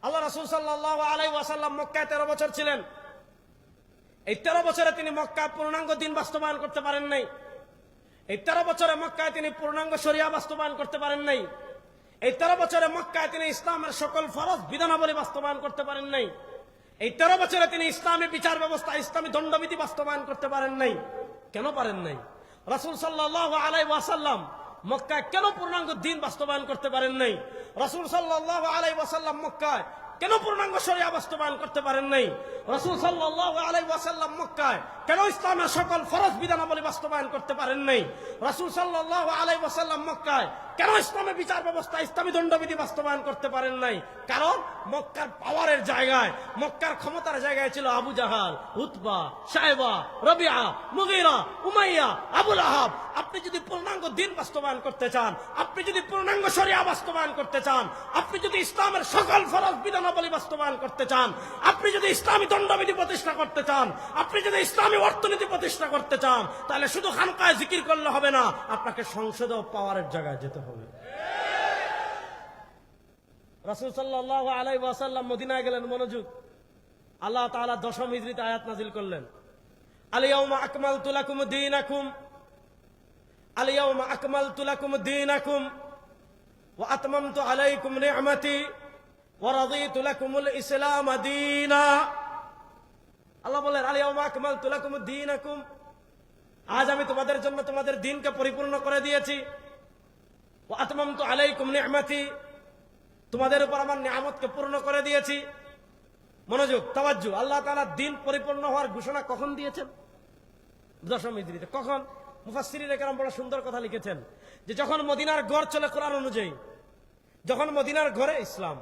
আল্লাহ রাসূল সাল্লাল্লাহু আলাইহি ওয়াসাল্লাম মক্কায় 13 বছর ছিলেন। এই 13 বছরে তিনি মক্কায় পূর্ণাঙ্গ দিন বাস্তবায়ন করতে পারেন নাই। এই 13 বছরে মক্কায় তিনি পূর্ণাঙ্গ শরিয়া বাস্তবায়ন করতে পারেন নাই। এই 13 বছরে মক্কায় তিনি ইসলামের সকল ফরজ বিধানাবলী বাস্তবায়ন করতে পারেন নাই। এই 13 বছরে তিনি ইসলামী বিচার ব্যবস্থা, ইসলামী দণ্ডবিধি বাস্তবায়ন করতে পারেন নাই। কেন পারেন নাই? রাসূল সাল্লাল্লাহু আলাইহি ওয়াসাল্লাম মক্কায় কেন পূর্ণাঙ্গ দিন বাস্তবায়ন করতে পারেন নাই? রাসূল সাল্লাল্লাহু আলাইহি ওয়াসাল্লাম মক্কায় কেন পূর্ণাঙ্গ শরিয়া বাস্তবায়ন করতে পারেন নাই? রাসূল সাল্লাল্লাহু আলাইহি ওয়াসাল্লাম মক্কায় কেন ইসলামের সকল ফরজ বিধানাবলী বাস্তবায়ন করতে পারেন নাই? রাসূল সাল্লাল্লাহু আলাইহি ওয়াসাল্লাম মক্কায় কেন ইসলামের বিচার ব্যবস্থা, ইসলামী দণ্ডবিধি বাস্তবায়ন করতে পারেন নাই? কারণ মক্কার পাওয়ারের জায়গায়, মক্কার ক্ষমতার জায়গায় ছিল Abu Jahl, Utba, Shayba, Rabia, Mughira, Umayya, Abu Lahab. আপনি যদি পূর্ণাঙ্গ দিন বাস্তবায়ন করতে চান, আপনি যদি পূর্ণাঙ্গ শরিয়া বাস্তবায়ন করতে চান, আপনি যদি ইসলামের সকল ফরজ বিধানাবলী বাস্তবায়ন করতে চান, আপনি যদি ইসলামী দণ্ডবিধি প্রতিষ্ঠা করতে চান, আপনি যদি ইসলামী অর্থনীতি প্রতিষ্ঠা করতে চান, তাহলে শুধু খানকায় জিকির করলে হবে না, আপনাকে সংসদে ও পাওয়ারের জায়গায় যেতে হবে। রাসূল সাল্লাল্লাহু আলাইহি ওয়াসাল্লাম মদিনায় গেলেন। মনোযোগ, আল্লাহ তাআলা 10ম হিজরিতে আয়াত নাযিল করলেন, আল ইয়াউমা আকমালতু লাকুম দীনাকুম, আল ইয়াউমা আকমালতু লাকুম দীনাকুম ওয়া আতমামতু আলাইকুম নি'মাতি ওয়া রাদিতু লাকুমুল ইসলাম দীনা। আল্লাহ বলেন, আল ইয়াউমা আকমালতু লাকুম দীনাকুম, আজ আমি তোমাদের জন্য তোমাদের দিনকে পরিপূর্ণ করে দিয়েছি। ওয়া আতমামতু আলাইকুম নি'মাতি, তোমাদের উপর আমার নিয়ামতকে পূর্ণ করে দিয়েছি। মনোযোগ, তাওয়াজ্জু, আল্লাহ তাআলা দিন পরিপূর্ণ হওয়ার ঘোষণা কখন দিয়েছেন? 10ম হিজরিতে। কখন? মুফাসসিরিনে কেরাম বড় সুন্দর কথা লিখেছেন যে যখন মদিনার গড় চলে কোরআন অনুযায়ী, যখন মদিনার ঘরে ইসলাম,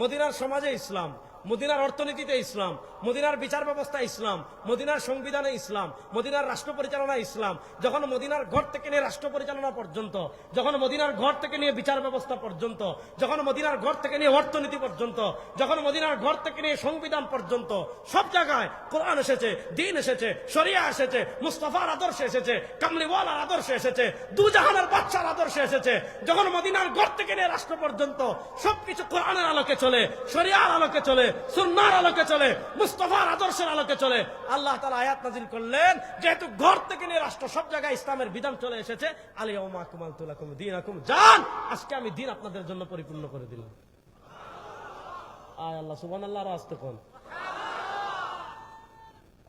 মদিনার সমাজে ইসলাম, মদিনার অর্থনীতিতে ইসলাম, মদিনার বিচার ব্যবস্থা ইসলাম, মদিনার সংবিধানে ইসলাম, মদিনার রাষ্ট্র পরিচালনা ইসলাম, যখন মদিনার ঘর থেকে নিয়ে রাষ্ট্র পরিচালনা পর্যন্ত, যখন মদিনার ঘর থেকে নিয়ে বিচার ব্যবস্থা পর্যন্ত, যখন মদিনার ঘর থেকে নিয়ে অর্থনীতি পর্যন্ত, যখন মদিনার ঘর থেকে নিয়ে সংবিধান পর্যন্ত, সব জায়গায় কোরআন এসেছে, দ্বীন এসেছে, শরিয়া এসেছে, মুস্তাফার আদর্শ এসেছে, কামলিওয়ালার আদর্শ এসেছে, দুজাহানের বাদশার আদর্শ এসেছে। যখন মদিনার ঘর থেকে নিয়ে রাষ্ট্র পর্যন্ত সবকিছু কোরআনের আলোকে চলে, শরিয়ার আলোকে চলে, সুন্নাহর আলোকে চলে, মুস্তাফার আদর্শের আলোকে চলে, আল্লাহ তাআলা আয়াত নাযিল করলেন, যেহেতু ঘর থেকে নিয়ে রাষ্ট্র সব জায়গায় ইসলামের বিধান চলে এসেছে, আল ইয়াউমা আকমালতু লাকুম দীনাকুম, যান আজকে আমি দিন আপনাদের জন্য পরিপূর্ণ করে দিলাম। আয় আল্লাহ, সুবহানাল্লাহ, আর আস্তে কোন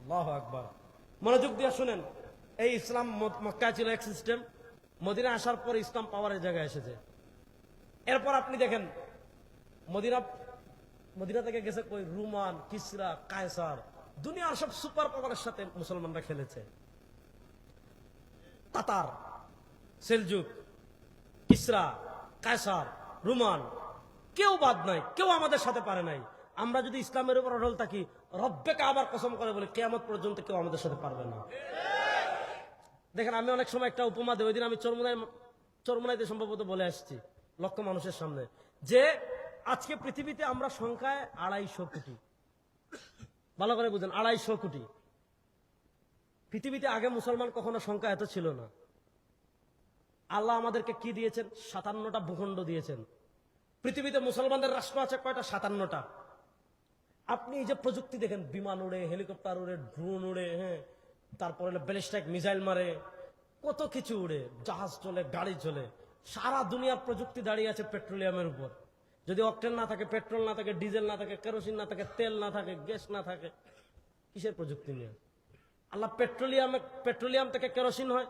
আল্লাহু আকবার। মনোযোগ দিয়ে শুনেন, এই ইসলাম মক্কায় ছিল এক সিস্টেম, মদিনা আসার পর ইসলাম পাওয়ারের জায়গায় এসেছে। এরপর আপনি দেখেন মদিনা থেকে গেছে কই রোমান, কিসরা, কায়সার, দুনিয়ার সব সুপার পাওয়ারের সাথে মুসলমানরা খেলেছে। তাতার, সেলজুক, কিসরা, কায়সার, রোমান, কেউ বাদ নাই, কেউ আমাদের সাথে পারে নাই। আমরা যদি ইসলামের উপর অটল থাকি, রব্বে কাবার কসম করে বলে কিয়ামত পর্যন্ত কেউ আমাদের সাথে পারবে না। দেখেন, আমি অনেক সময় একটা উপমা দেই, ওই দিন আমি চরমোনাইতে সম্ভবত বলে আসছি লক্ষ মানুষের সামনে, যে আজকে পৃথিবীতে আমরা সংখ্যায় 250 কোটি। ভালো করে বুঝেন, 250 কোটি। পৃথিবীতে আগে মুসলমান কখনো সংখ্যা এত ছিল না। আল্লাহ আমাদেরকে কি দিয়েছেন? 57টা ভূখণ্ড দিয়েছেন। পৃথিবীতে মুসলমানদের রাষ্ট্র আছে কয়টা? 57টা। আপনি এই যে প্রযুক্তি দেখেন, বিমান উড়ে, হেলিকপ্টার উড়ে, ড্রোন উড়ে, হ্যাঁ, তারপরে ব্যালিস্টিক মিসাইল মারে, কত কিছু উড়ে, জাহাজ চলে, গাড়ি চলে। সারা দুনিয়ার প্রযুক্তি দাঁড়িয়ে আছে পেট্রোলিয়ামের উপর। যদি অকটেন না থাকে, পেট্রোল না থাকে, ডিজেল না থাকে, কেরোসিন না থাকে, তেল না থাকে, গ্যাস না থাকে, কিসের প্রযুক্তি নিয়ে? আল্লাহ পেট্রোলিয়াম থেকে কেরোসিন হয়,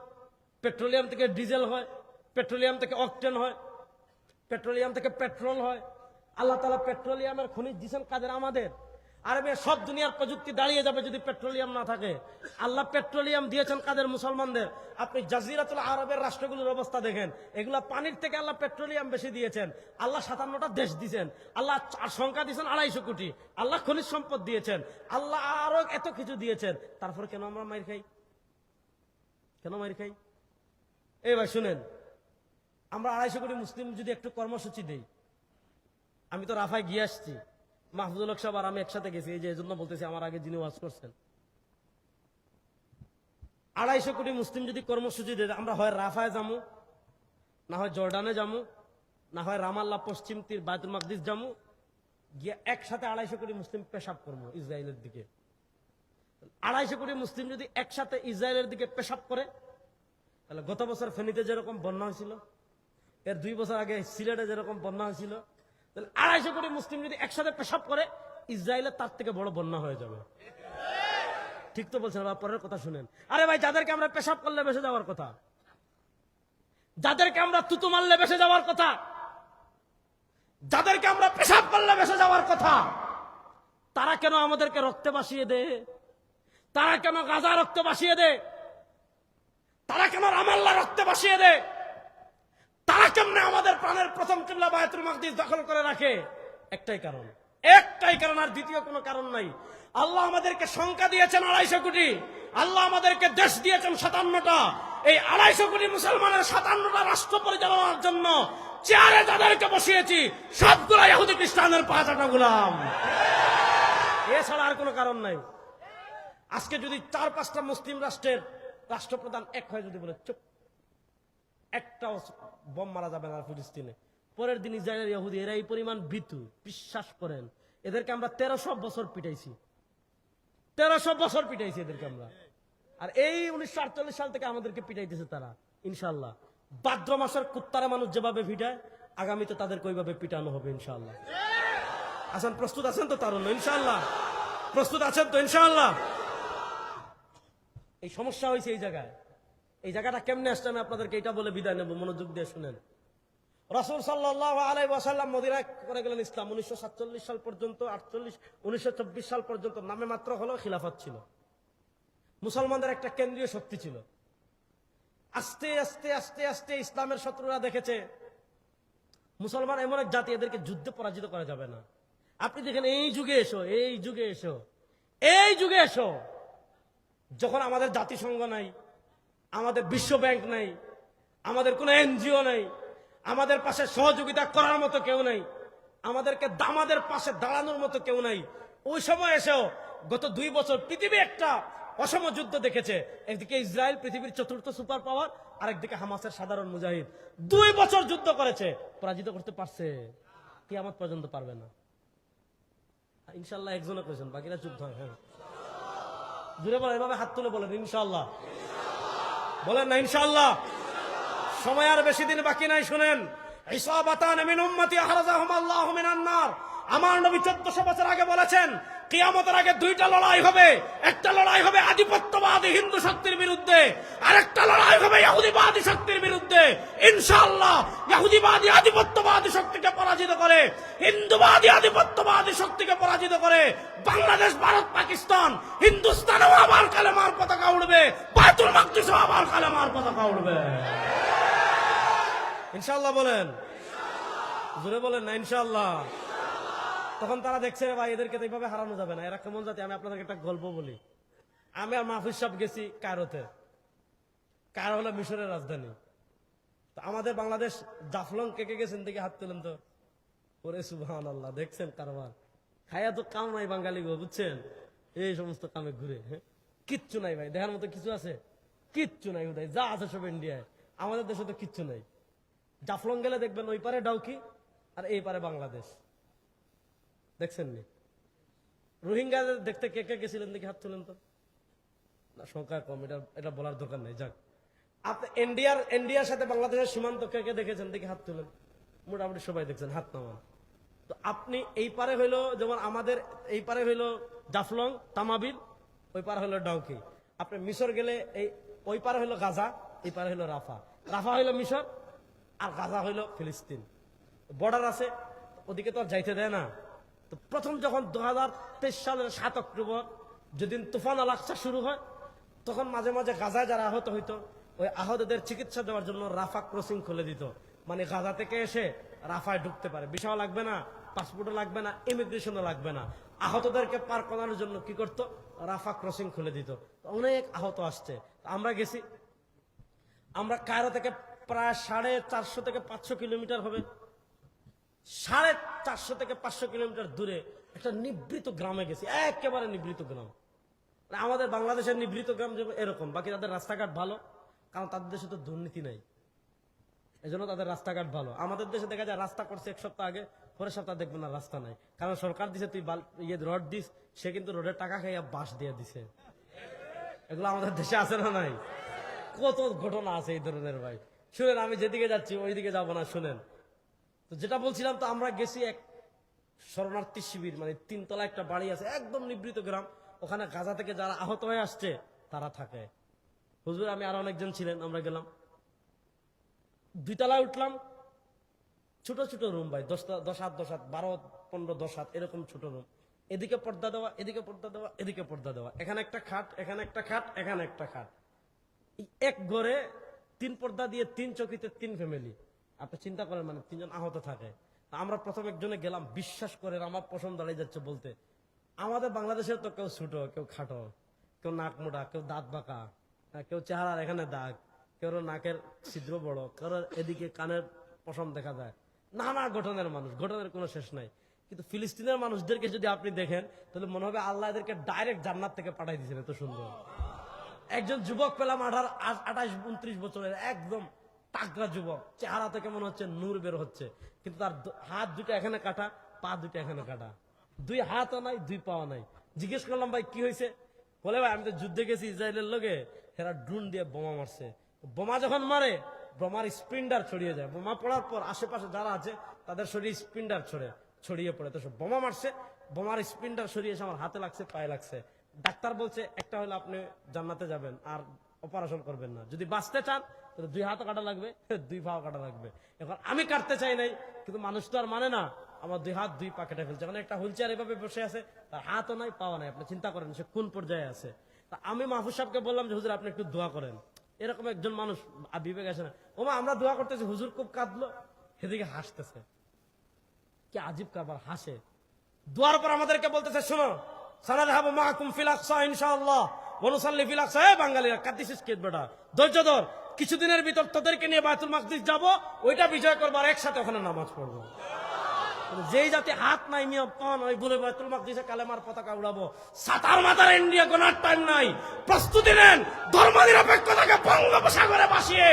পেট্রোলিয়াম থেকে ডিজেল হয়, পেট্রোলিয়াম থেকে অকটেন হয়, পেট্রোলিয়াম থেকে পেট্রোল হয়। আল্লাহ তাআলা পেট্রোলিয়ামের খনিজ দিয়েছেন কাদের? আমাদের। আরে ভাই, সব দুনিয়ার প্রযুক্তি দাঁড়িয়ে যাবে যদি পেট্রোলিয়াম না থাকে। আল্লাহ পেট্রোলিয়াম দিয়েছেন কাদের? মুসলমানদের। আপনি জাজিরাতুল আরবের রাষ্ট্রগুলোর অবস্থা দেখেন, এগুলা পানির থেকে আল্লাহ পেট্রোলিয়াম বেশি দিয়েছেন। আল্লাহ 57টা দেশ দিয়েছেন, আল্লাহ সংখ্যা দিয়েছেন 250 কোটি, আল্লাহ খনিজ সম্পদ দিয়েছেন, আল্লাহ আরো এত কিছু দিয়েছেন। তারপরে কেন আমরা মাইর খাই? কেন মাইর খাই? এই ভাই শুনেন, আমরা 250 কোটি মুসলিম যদি একটু কর্মসূচি দেই, আমি তো রাফায় গিয়ে আসছি, মাহফুজুল হক সাহেব আর আমি একসাথে গেছি, এই যে এজন্য বলতেছি, আমার আগে যিনি ওয়াজ করছেন। 250 কোটি মুসলিম যদি কর্মসূচি দেয়, আমরা হয় রাফায় যামু, না হয় জর্ডানে যামু, না হয় রামাল্লাহ পশ্চিম তীর বায়তুল মাকদিস যামু, গিয়ে একসাথে 250 কোটি মুসলিম পেশাব করবো ইসরায়েলের দিকে। 250 কোটি মুসলিম যদি একসাথে ইসরায়েলের দিকে পেশাব করে, তাহলে গত বছর ফেনীতে যেরকম বন্যা হয়েছিল, এর 2 বছর আগে সিলেটে যেরকম বন্যা হয়েছিল, তাহলে 250 কোটি মুসলিম যদি একসাথে পেশাব করে, ইসরায়েলের তার থেকে বড় বন্যা হয়ে যাবে। ঠিক তো বলছেন? পরের কথা শুনেন। আরে ভাই, যাদেরকে আমরা পেশাব করলে বেসে যাওয়ার কথা, যাদেরকে আমরা তুতু মারলে বেসে যাওয়ার কথা, যাদেরকে আমরা পেশাব করলে বেসে যাওয়ার কথা, তারা কেন আমাদেরকে রক্তে ভাসিয়ে দেয়? তারা কেন গাজা রক্তে ভাসিয়ে দেয়? তারা কেন রামাল্লাহ রক্তে ভাসিয়ে দেয়? তারা কেমনে আমাদের প্রাণের প্রথম কিবলা বায়তুল মাকদিস দখল করে রাখে? একটাই কারণ, একটাই কারণ, আর দ্বিতীয় কোনো কারণ নাই। আল্লাহ আমাদেরকে সংখ্যা দিয়েছেন 250 কোটি, আল্লাহ আমাদেরকে দেশ দিয়েছেন 57টা। এই 250 কোটি মুসলমানের 57টা রাষ্ট্র পরিচালনার জন্য চেয়ারে যাদেরকে বসিয়েছি, সবগুলা ইহুদি খ্রিস্টানের 5 গোলাম। এছাড়া আর কোনো কারণ নাই। আজকে যদি 4-5টা মুসলিম রাষ্ট্রের রাষ্ট্রপ্রধান এক হয়, যদি বলে চুপ, একটা বম মারা যাবে না ফিলিস্তিনে, পরের দিন ইসরায়েলের ইহুদি, এরা এই পরিমাণ ভীতু, বিশ্বাস করেন, এদেরকে আমরা 1300 বছর পিটাইছি, 1300 বছর পিটাইছি এদেরকে আমরা। আর এই 1948 সাল থেকে আমাদেরকে পিটাইতেছে তারা। ইনশাআল্লাহ ভাদ্র মাসের কুত্তারা মানুষ যেভাবে পিটায়, আগামীতে তাদেরকে ওইভাবে পিটানো হবে ইনশাআল্লাহ। আছেন? প্রস্তুত আছেন তো তারুণ্য? ইনশাআল্লাহ প্রস্তুত আছেন তো? ইনশাআল্লাহ। এই সমস্যা হয়েছে এই জায়গায়। এই জায়গাটা কেমনে আসছে আমি আপনাদেরকে এটা বলে বিদায় নেব, মনোযোগ দিয়ে শুনেন। রাসূল সাল্লাল্লাহু আলাইহি ওয়াসাল্লাম মদিনায় করে গেলেন ইসলাম। 1947 সাল পর্যন্ত, 1924 সাল পর্যন্ত নামে মাত্র হলো খিলাফত ছিল। মুসলমানদের একটা কেন্দ্রীয় শক্তি ছিল। আস্তে আস্তে আস্তে আস্তে ইসলামের শত্রুরা দেখেছে মুসলমান এমন এক জাতি, এদেরকে যুদ্ধে পরাজিত করা যাবে না। আপনি দেখেন, এই যুগে এসো, এই যুগে এসো, এই যুগে এসো, যখন আমাদের জাতিসংঘ নাই, আমাদের বিশ্ব ব্যাংক নাই, আমাদের কোনো এনজিও নাই, আমাদের পাশে সহযোগিতা করার মতো কেউ নাই, আমাদেরকে আমাদের পাশে দাঁড়ানোর মতো কেউ নাই, ওই সময় এসেও গত 2 বছর পৃথিবী একটা অসম যুদ্ধ দেখেছে। একদিকে ইসরায়েল পৃথিবীর 4র্থ সুপার পাওয়ার, আরেকদিকে হামাসের সাধারণ মুজাহিদ। 2 বছর যুদ্ধ করেছে, পরাজিত করতে পারছে? কিয়ামত পর্যন্ত পারবে না। ইনশাআল্লাহ একজনে কইছেন, বাকিরা চুপ থাকে। হ্যাঁ, জুড়ে বলেন, এভাবে হাত তুলে বলেন ইনশাআল্লাহ। বলেন না ইনশাআল্লাহ। সময় আর বেশি দিন বাকি নাই। শুনেন, ইসাবাতান মিন উম্মতি আহরাজাহুম আল্লাহু মিনান নার। আমার নবী 1400 বছর আগে বলেছেন, কিয়ামতের আগে 2টা লড়াই হবে। একটা লড়াই হবে আধিপত্যবাদী হিন্দু শক্তির বিরুদ্ধে, আরেকটা লড়াই হবে ইহুদিবাদী শক্তির বিরুদ্ধে। ইনশাআল্লাহ ইহুদিবাদী আধিপত্যবাদী শক্তিকে পরাজিত করে, হিন্দুবাদী আধিপত্যবাদী শক্তিকে পরাজিত করে বাংলাদেশ, ভারত, পাকিস্তান, হিন্দুস্তানেও আবার কালেমার পতাকা উড়বে, বায়তুল মাকদিসেও আবার কালেমার পতাকা উড়বে। ইনশাআল্লাহ বলেন। জোরে বলেন না ইনশাআল্লাহ। তখন তারা দেখছে রে ভাই এদেরকে তো এইভাবে হারানো যাবে না, এরা কেমন জাতি। আমি আপনাদেরকে একটা গল্প বলি। আমি আর মাহফুজ সাহেব গেছি কায়রোতে। কায়রো হলো মিশরের রাজধানী। তো আমাদের বাংলাদেশ জাফলং কে কে গেছেন দেখে হাত তুলেন তো। ওরে সুবহানাল্লাহ, দেখছেন কারবার। খায়া তো কাম নাই বাঙালি গো, বুঝছেন? এই সমস্ত কামে ঘুরে, হ্যাঁ কিচ্ছু নাই ভাই, দেখার মতো কিছু আছে? কিচ্ছু নাই উদয়, যা আছে সব ইন্ডিয়ায়। আমাদের দেশে তো কিচ্ছু নাই। জাফলং গেলে দেখবেন ওই পারে ডাউকি আর এই পারে বাংলাদেশ। দেখছেন নি? রোহিঙ্গাদের দেখতে কে কে গেছিলেন দেখে হাত তুলেন তো। না, সংখ্যা কম, এটা বলার দরকার নেই। যাক, আপনি ইন্ডিয়ার সাথে বাংলাদেশের সীমান্ত কে কে দেখেছেন দেখে হাত তুলেন। মোটামুটি সবাই দেখছেন, হাত নামান। তো আপনি এই পারে হইলো, যেমন আমাদের এই পারে হইলো জাফলং তামাবিল, ওই পারে হইলো ডাউকি। আপনি মিশর গেলে এই ওই পারে হইলো গাজা, এই পারে হইলো রাফা। রাফা হইলো মিশর আর গাজা হইলো ফিলিস্তিন। বর্ডার আছে, ওদিকে তো আর যাইতে দেয় না। তো প্রথম যখন 2023 সালের 7 অক্টোবর যেদিন তুফান আল আকসা শুরু হয়, তখন মাঝে মাঝে গাজায় যারা আহত হইতো, ওই আহতদের চিকিৎসা দেওয়ার জন্য রাফা ক্রসিং খুলে দিত। মানে গাজা থেকে এসে রাফায় ঢুকতে পারে, ভিসাও লাগবে না, পাসপোর্টও লাগবে না, ইমিগ্রেশনও লাগবে না। আহতদেরকে পার করানোর জন্য কি করতো, রাফা ক্রসিং খুলে দিত। অনেক আহত আসছে। আমরা গেছি, আমরা কায়রো থেকে প্রায় 450 থেকে 500 কিলোমিটার হবে, 450 থেকে 500 কিলোমিটার দূরে একটা নিভৃত গ্রামে গেছি। একেবারে নিভৃত গ্রাম। আমাদের বাংলাদেশের নিভৃত গ্রাম যে এরকম, বাকি তাদের রাস্তাঘাট ভালো, কারণ তাদের দেশে তো দুর্নীতি নাই, এজন্য তাদের রাস্তাঘাট ভালো। আমাদের দেশে দেখা যায় রাস্তা করছে 1 সপ্তাহ আগে, পরের সপ্তাহ দেখবেন না রাস্তা নাই, কারণ সরকার দিছে তুই রড দিস, সে কিন্তু রোডের টাকা খাইয়া বাঁশ দিয়ে দিছে। এগুলো আমাদের দেশে আছে না নাই? কত ঘটনা আছে এই ধরনের ভাই। শুনেন, আমি যেদিকে যাচ্ছি ওইদিকে যাবো না, শুনেন। তো যেটা বলছিলাম, তো আমরা গেছি এক শরণার্থী শিবির, মানে 3 তলা একটা বাড়ি আছে, একদম নিভৃত গ্রাম। ওখানে গাজা থেকে যারা আহত হয়ে আসছে তারা থাকে। হুজুর আমি আর অনেকজন ছিলেন, আমরা গেলাম, 2 তলায় উঠলাম। ছোট ছোট রুম ভাই, 10 হাত 10 হাত, 12, 15, 10 হাত এরকম ছোট রুম। এদিকে পর্দা দেওয়া, এদিকে পর্দা দেওয়া, এদিকে পর্দা দেওয়া, এখানে একটা খাট, এখানে একটা খাট, এখানে একটা খাট। এক ঘরে 3 পর্দা দিয়ে 3 চকিতে 3 ফ্যামিলি। আপনি চিন্তা করেন, মানে 3 জন আহত থাকে। আমরা প্রথম একজনে গেলাম, বিশ্বাস করেন আমার পছন্দ দাঁড়িয়ে যাচ্ছে বলতে। আমাদের বাংলাদেশের তো কেউ ছোট, কেউ খাটো, কেউ নাক মোটা, কেউ দাঁত বাঁকা, কেউ চেহারার এখানে দাগ, কেউ নাকের ছিদ্র বড়, কেউ এদিকে কানের পশম দেখা যায়। নানা গঠনের মানুষ, গঠনের কোনো শেষ নাই। কিন্তু ফিলিস্তিনের মানুষদেরকে যদি আপনি দেখেন, তাহলে মনে হবে আল্লাহ এদেরকে ডাইরেক্ট জান্নাত থেকে পাঠাই দিয়েছেন, এত সুন্দর। একজন যুবক পেলাম 28-29 বছরের, একদম তাগড়া যুবক, চেহারা থেকে মনে হচ্ছে নূর বের হচ্ছে, কিন্তু তার হাত 2টা এখানে কাটা, পা 2টা এখানে কাটা, 2 হাতও নাই, 2 পাও নাই। জিজ্ঞেস করলাম ভাই কি হয়েছে? বলে ভাই আমি তো যুদ্ধে গেছি ইসরায়েলের লোকে, এরা ড্রোন দিয়ে বোমা মারছে। বোমা যখন মারে, বোমার স্প্রিন্ডার ছড়িয়ে যায়। বোমা পড়ার পর আশেপাশে যারা আছে তাদের শরীরে স্প্রিন্ডার ছড়িয়ে পড়ে। তো বোমা মারছে, বোমার স্প্রিন্ডার ছড়িয়ে এসে আমার হাতে লাগছে, পায়ে লাগছে। ডাক্তার বলছে একটা হলে আপনি জান্নাতে যাবেন, আর অপারেশন করবেন না। যদি বাঁচতে চান তাহলে 2 হাতও কাটা লাগবে, 2 পাও কাটা লাগবে। এখন আমি কাটতে চাই নাই, কিন্তু মানুষ তো আর মানে না, আমার 2 হাত 2 পা কেটে ফেলছে। মানে একটা হুইল চেয়ার এভাবে বসে আছে, তার হাতও নাই, পাওয়া নাই। আপনি চিন্তা করেন সে কোন পর্যায়ে আছে। তা আমি মাহফুজ সাহেবকে বললাম যে হুজুর আপনি একটু দোয়া করেন। এরকম একজন মানুষ বিবেক আসে না, ওমা আমরা দোয়া করতেছি, হুজুর খুব কাঁদলো, সেদিকে হাসতেছে। কি আজীব কারবার, হাসে। দোয়ার পর আমাদেরকে বলতেছে শোনো, সানাযহাবু মাআকুম ফিল আকসা ইনশাআল্লাহ ওয়া নুসাল্লি ফিল আকসা। এই বাঙালিরা কাঁদতেছিস কি বেটা, ধৈর্য ধর, কিছুদিনের ভিতর তোদেরকে নিয়ে বায়তুল মাকদিস যাব, ওইটা বিজয় করবো, আর একসাথে ওখানে নামাজ পড়বো। যেই জাতি হাত নাই মিয়া পান, ওই বলে বায়তুল মাকদিসে কালেমার পতাকা উড়াবো। সাতার মাথার ইন্ডিয়া কোনার টাইম নাই, প্রস্তুতি নেন। ধর্মনিরপেক্ষতাকে বঙ্গোপসাগরে ভাসিয়ে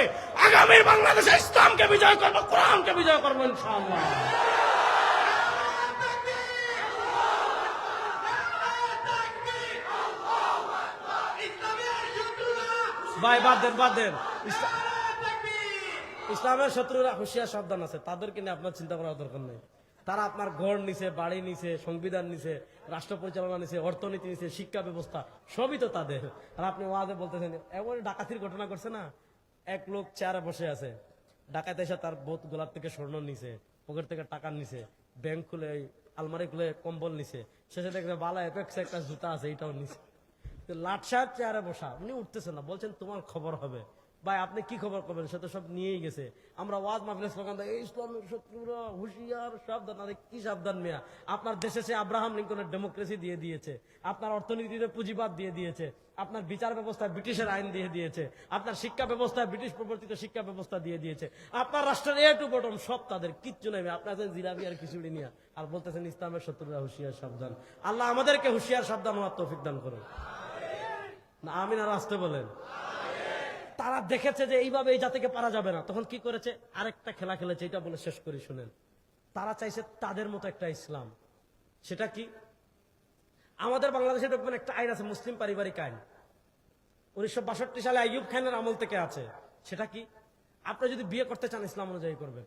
আগামীর বাংলাদেশে ইসলামকে বিজয় করবো, কোরআনকে বিজয় করবো ইনশাআল্লাহ। ভাই বাদ দেন। ইসলামের শত্রুরা হুঁশিয়ার সাবধান আছে, তাদেরকে নিয়ে আপনার চিন্তা করার দরকার নেই। তারা আপনার ঘর নিছে, বাড়ি নিছে, সংবিধান নিছে, রাষ্ট্র পরিচালনা নিছে, অর্থনীতি নিছে, শিক্ষা ব্যবস্থা সবই তো তাদের। আর আপনি ওয়াদে বলতেছেন, এমন ডাকাতির ঘটনা করছে না, এক লোক চেয়ারে বসে আছে, ডাকাত এসে তার বোত গোলাপ থেকে স্বর্ণ নিছে, পকেট থেকে টাকা নিছে, ব্যাংক খুলে আলমারি খুলে কম্বল নিছে, শেষে দেখবে বালা এপেক্সে একটা জুতা আছে, এটাও নিছে। তো লাট সাহেব চেয়ারে বসা, উনি উঠতেছেন না, বলছেন তোমার খবর হবে। ভাই আপনি কি খবর করবেন, সে তো সব নিয়েই গেছে। আমরা ওয়াজ মাহফিলে স্লোগান দেয়, ইসলামের শত্রুরা হুঁশিয়ার, সাবধান। আরে কি সাবধান মিয়া? আপনার দেশে সে আব্রাহাম লিঙ্কনের ডেমোক্রেসি দিয়ে দিয়েছে, আপনার অর্থনীতিতে পুঁজিবাদ দিয়ে দিয়েছে, আপনার বিচার ব্যবস্থায় ব্রিটিশের আইন দিয়ে দিয়েছে, আপনার শিক্ষা ব্যবস্থায় ব্রিটিশ প্রবর্তিত শিক্ষা ব্যবস্থা দিয়ে দিয়েছে, আপনার রাষ্ট্রের এ টু বটম সব তাদের, কিচ্ছু নেই। আপনার জিলাপি আর খিচুড়ি নিয়ে আর বলতেছেন ইসলামের শত্রুরা হুঁশিয়ার সাবধান। আল্লাহ আমাদেরকে হুঁশিয়ার সাবধান হওয়ার তৌফিক দান করুন। না আমিন আর আসতে বলেন। তারা দেখেছে যে এইভাবে এই জাতিকে পারা যাবে না, তখন কি করেছে? আরেকটা খেলা খেলেছে, এটা বলে শেষ করি শুনেন। তারা চাইছে তাদের মতো একটা ইসলাম। সেটা কি? আমাদের বাংলাদেশে দেখবেন একটা আইন আছে, মুসলিম পারিবারিক আইন, 1962 সালে আইয়ুব খানের আমল থেকে আছে। সেটা কি? আপনি যদি বিয়ে করতে চান ইসলাম অনুযায়ী করবেন,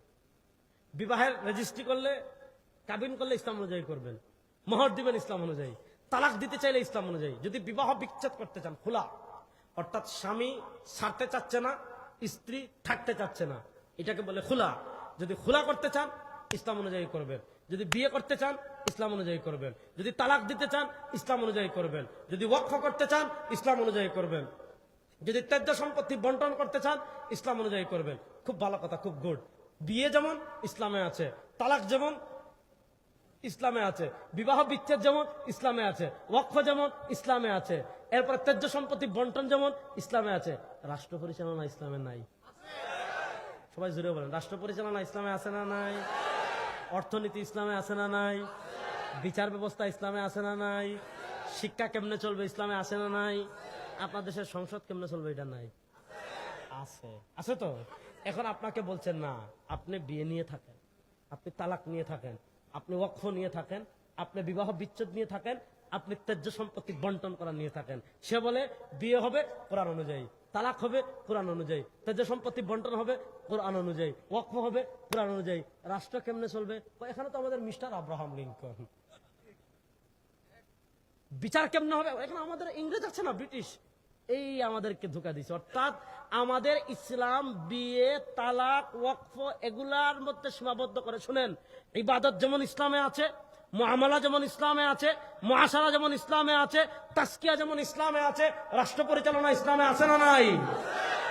বিবাহের রেজিস্ট্রি করলে, কাবিন করলে ইসলাম অনুযায়ী করবেন, মোহর দিবেন ইসলাম অনুযায়ী, তালাক দিতে চাইলে ইসলাম অনুযায়ী, যদি বিবাহ বিচ্ছেদ করতে চান খোলা, অর্থাৎ স্বামী ছাড়তে চাচ্ছে না, স্ত্রী থাকতে চাচ্ছে না, এটাকে বলে খোলা। যদি খোলা করতে চান ইসলাম অনুযায়ী করবেন, যদি বিয়ে করতে চান ইসলাম অনুযায়ী করবেন, যদি তালাক দিতে চান ইসলাম অনুযায়ী করবেন, যদি ওয়াকফ করতে চান ইসলাম অনুযায়ী করবেন, যদি ত্যায্য সম্পত্তি বন্টন করতে চান ইসলাম অনুযায়ী করবেন। খুব ভালো কথা, খুব গুড। বিয়ে যেমন ইসলামে আছে, তালাক যেমন ইসলামে আছে, বিবাহ বিচ্ছেদ যেমন ইসলামে আছে, ওয়াকফ যেমন ইসলামে আছে, এরপরে ত্যায্য সম্পত্তি বন্টন যেমন ইসলামে আছে। রাষ্ট্র পরিচালনা ইসলামে নাই? সবাই জুড়ে বলেন, রাষ্ট্র পরিচালনা ইসলামে আছে না নাই? অর্থনীতি ইসলামে আছে না নাই? বিচার ব্যবস্থা ইসলামে আছে না নাই? শিক্ষা কেমনে চলবে ইসলামে আছে না নাই? আপনার দেশের সংসদ কেমনে চলবে এটা নাই? আছে, আছে তো। এখন আপনাকে বলছেন না, আপনি বিয়ে নিয়ে থাকেন, আপনি তালাক নিয়ে থাকেন, আপনি ওয়াকফ নিয়ে থাকেন, আপনি বিবাহ বিচ্ছেদ নিয়ে থাকেন, আপনি ত্যায্য সম্পত্তি বন্টন করা নিয়ে থাকেন। সে বলে বিয়ে হবে কোরআন অনুযায়ী, তালাক হবে কোরআন অনুযায়ী, ত্যায্য সম্পত্তি বন্টন হবে কোরআন অনুযায়ী, ওয়াকফ হবে কোরআন অনুযায়ী। রাষ্ট্র কেমনে চলবে? এখানে তো আমাদের মিস্টার আব্রাহাম লিঙ্কন। বিচার কেমনে হবে? এখানে আমাদের ইংরেজ আছে না, ব্রিটিশ, এই আমাদেরকে ধোঁকা দিচ্ছে। অর্থাৎ আমাদের ইসলাম বিয়ে, তালাক, ওয়াকফ এগুলার মধ্যে সীমাবদ্ধ করে। শুনেন, ইবাদত যেমন ইসলামে আছে, মুআমালা যেমন ইসলামে আছে, মুআশারা যেমন ইসলামে আছে, তাসকিয়া যেমন ইসলামে আছে, রাষ্ট্র পরিচালনা ইসলামে আছে না নাই?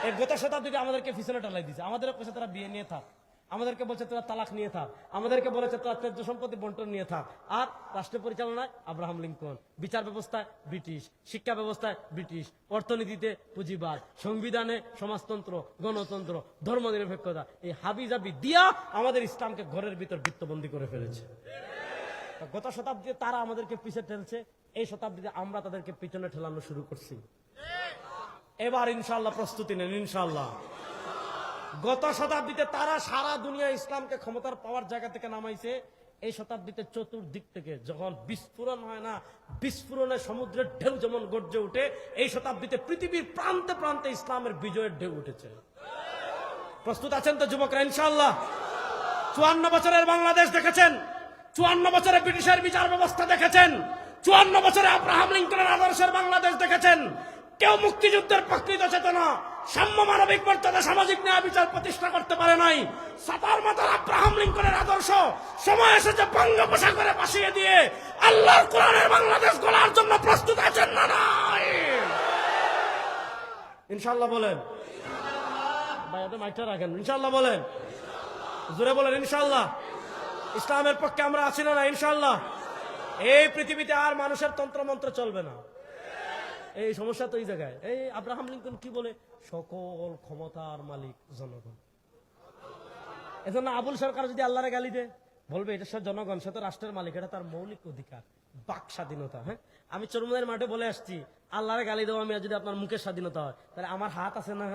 এই গত শতাব্দীতে আমাদেরকে পিছনে টালাই দিচ্ছে। আমাদের কাছে তারা বিয়ে নিয়ে থাক, আমাদেরকে বলছে তোরা তালাক নিয়ে থাক, আমাদেরকে বলেছে তোরা ত্যায্য সম্পত্তি বন্টন নিয়ে থাক। আর রাষ্ট্র পরিচালনায় আব্রাহাম লিঙ্কন, বিচার ব্যবস্থায় ব্রিটিশ, শিক্ষা ব্যবস্থায় ব্রিটিশ, অর্থনীতিতে পুঁজিবাদ, সংবিধানে সমাজতন্ত্র, গণতন্ত্র, ধর্মনিরপেক্ষতা, এই হাবিজাবি দিয়া আমাদের ইসলামকে ঘরের ভিতর বৃত্তবন্দী করে ফেলেছে। গত শতাব্দীতে তারা আমাদেরকে পিছিয়ে ঠেলছে, এই শতাব্দীতে আমরা তাদেরকে পিছনে ঠেলানো শুরু করছি। এবার ইনশাআল্লাহ প্রস্তুতি নেন, ইনশাআল্লাহ। গত শতাব্দীতে তারা সারা দুনিয়া ইসলামকে ক্ষমতার পাওয়ার জায়গা থেকে নামাইছে। এই শতাব্দীতে চতুর্দিক থেকে যখন বিস্ফোরণ হয় না, বিস্ফোরণে সমুদ্রের ঢেউ যেমন গর্জে উঠে, এই শতাব্দীতে পৃথিবীর প্রান্তে প্রান্তে ইসলামের বিজয়ের ঢেউ উঠেছে। প্রস্তুত আছেন তো যুবকরা? ইনশাআল্লাহ। 54 বছরের বাংলাদেশ দেখেছেন, 54 বছরে ব্রিটিশের বিচার ব্যবস্থা দেখেছেন, 54 বছরে আব্রাহাম লিঙ্কনের আদর্শের বাংলাদেশ দেখেছেন। কেউ মুক্তিযুদ্ধের প্রকৃত চেতনা, সাম্য, মানবিক মর্যাদা, সামাজিক ন্যায় বিচার প্রতিষ্ঠা করতে পারে নাই। সাতার মাতার আব্রাহাম লিঙ্কনের আদর্শ সময় এসেছে বঙ্গোপসাগরে ভাসিয়ে দিয়ে আল্লাহর কোরআনের বাংলাদেশ গড়ার জন্য প্রস্তুত আছেন না নাই? ইনশাআল্লাহ বলেন। ভাই আপনি মাইকটা রাখেন। ইনশাআল্লাহ বলেন, জোরে বলেন ইনশাআল্লাহ। ইসলামের পক্ষে আমরা আছি না? ইনশাআল্লাহ। এই পৃথিবীতে আর মানুষের তন্ত্রমন্ত্র চলবে না। এই সমস্যা তো এই জায়গায়। এই আব্রাহাম লিঙ্কন কি বলে? সকল ক্ষমতার মালিক জনগণ। এজন্য আবুল সরকার যদি আল্লাহরে গালি দেয়, বলবে এটা সে জনগণ, সে তো রাষ্ট্রের মালিক, এটা তার মৌলিক অধিকার, বাক স্বাধীনতা। হ্যাঁ, আমি চরমুনাইয়ের মাঠে বলে আসছি, আল্লাহরে গালি দেওয়া মেয়ে যদি আপনার মুখের স্বাধীনতা হয়, তাহলে আমার হাত আছে না?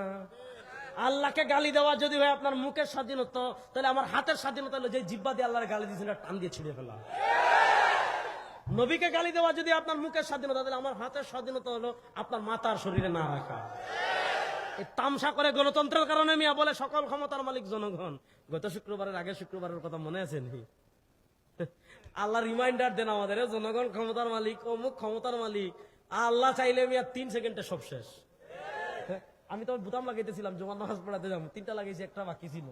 আল্লাহকে গালি দেওয়া যদি হয় আপনার মুখের স্বাধীনতা, তাহলে আমার হাতের স্বাধীনতা হলো যে জিব্বা দিয়ে আল্লাহরে গালি দিয়েছেন টান দিয়ে ছিঁড়ে ফেলা। নবীকে গালি দেওয়া যদি আপনার মুখের স্বাধীনতা, তাহলে আমার হাতের স্বাধীনতা হলো আপনার মাথার শরীরে না রাখা। এই তামসা করে গণতন্ত্রের কারণে মিয়া বলে সকল ক্ষমতার মালিক জনগণ। গত শুক্রবারের আগে শুক্রবারের কথা মনে আছে নি? আল্লাহ রিমাইন্ডার দেন আমাদের, জনগণ ক্ষমতার মালিক, অমুক ক্ষমতার মালিক। আল্লাহ চাইলে মিয়া 3 সেকেন্ডে সব শেষ। আমি তো বুতাম লাগাইতেছিলাম জুমার নামাজ পড়াতে যাবো, 3টা লাগাইছি, একটা বাকি ছিল।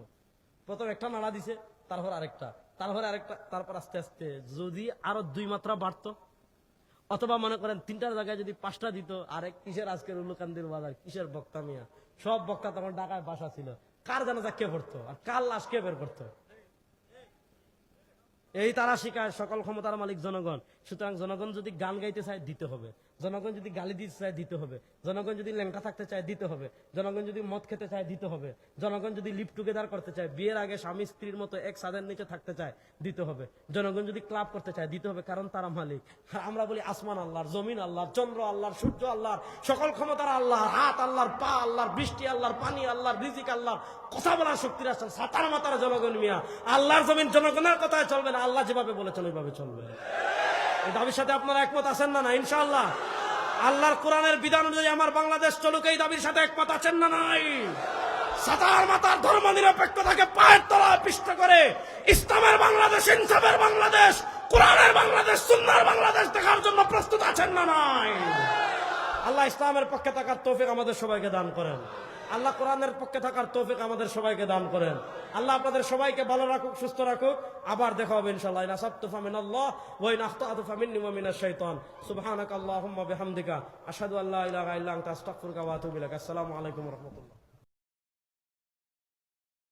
প্রথম একটা নাড়া দিছে, তারপর আরেকটা, তারপর আরেকটা, তারপর আস্তে আস্তে যদি আরো 2 মাত্রা বাড়তো, অথবা মনে করেন 3টার জায়গায় যদি 5টা দিত, আরেক কিসের আজকের উল্লুকান্দির বাজার, কিসের বক্তা মিয়া, সব বক্তা তখন ঢাকায় বাসা ছিল। কার জানাজা কে পড়তো আর কার লাশ কে বের করতো? এই তারা শিখায় সকল ক্ষমতার মালিক জনগণ। সুতরাং জনগণ যদি গান গাইতে চায় দিতে হবে, জনগণ যদি গালি দিতে চায় দিতে হবে, জনগণ যদি ল্যাংটা থাকতে চায় দিতে হবে, জনগণ যদি মদ খেতে চায় দিতে হবে, জনগণ যদি লিভ টুগেদার করতে চায়, বিয়ের আগে স্বামী স্ত্রীর মতো এক ছাদের নিচে থাকতে চায় দিতে হবে, জনগণ যদি ক্লাব করতে চায় দিতে হবে, কারণ তারা মালিক। আর আমরা বলি আসমান আল্লাহর, জমিন আল্লাহর, চন্দ্র আল্লাহর, সূর্য আল্লাহর, সকল ক্ষমতার আল্লাহর, হাত আল্লাহর, পা আল্লাহর, বৃষ্টি আল্লাহর, পানি আল্লাহর, রিজিক আল্লাহর, কথা বলার শক্তির আসল সাতার মাতার জনগণ মিয়া। আল্লাহর জমিন জনগণের কথায় চলবে না, আল্লাহ যেভাবে বলেছেন ওইভাবে চলবে। এই দাবির সাথে আপনারা একমত আছেন না? না ইনশাআল্লাহ। আল্লাহর কোরআনের বিধান অনুযায়ী আমার বাংলাদেশ চলুক, এই দাবির সাথে একমত আছেন না? নাই। সাতার মাতার ধর্ম নিরপেক্ষতাকে পায়ের তলায় পিষ্ট করে ইসলামের বাংলাদেশ, ইনসাফের বাংলাদেশ, কোরআনের বাংলাদেশ, সুন্নাহর বাংলাদেশ দেখার জন্য প্রস্তুত আছেন না? নাই। আল্লাহ ইসলামের পক্ষে থাকার তৌফিক আমাদের সবাইকে দান করেন। আল্লাহ কোরআনের পক্ষে থাকার তৌফিক আমাদের সবাইকে দান করেন। আল্লাহ আপনাদের সবাইকে ভালো রাখুক, সুস্থ রাখুক। আবার দেখা হবে ইনশাআল্লাহ। ইন আসাবতু ফামিনাল্লাহ ওয়া ইন আখতাতু ফামিন্নি ওয়া মিনাশ শাইতান। সুবহানাকাল্লাহুম্মা বিহামদিকা আশহাদু আল্লা ইলাহা ইল্লা আনতা আস্তাগফিরুকা ওয়া আতুবু ইলাইক। আসসালামু আলাইকুম ওয়া রাহমাতুল্লাহ।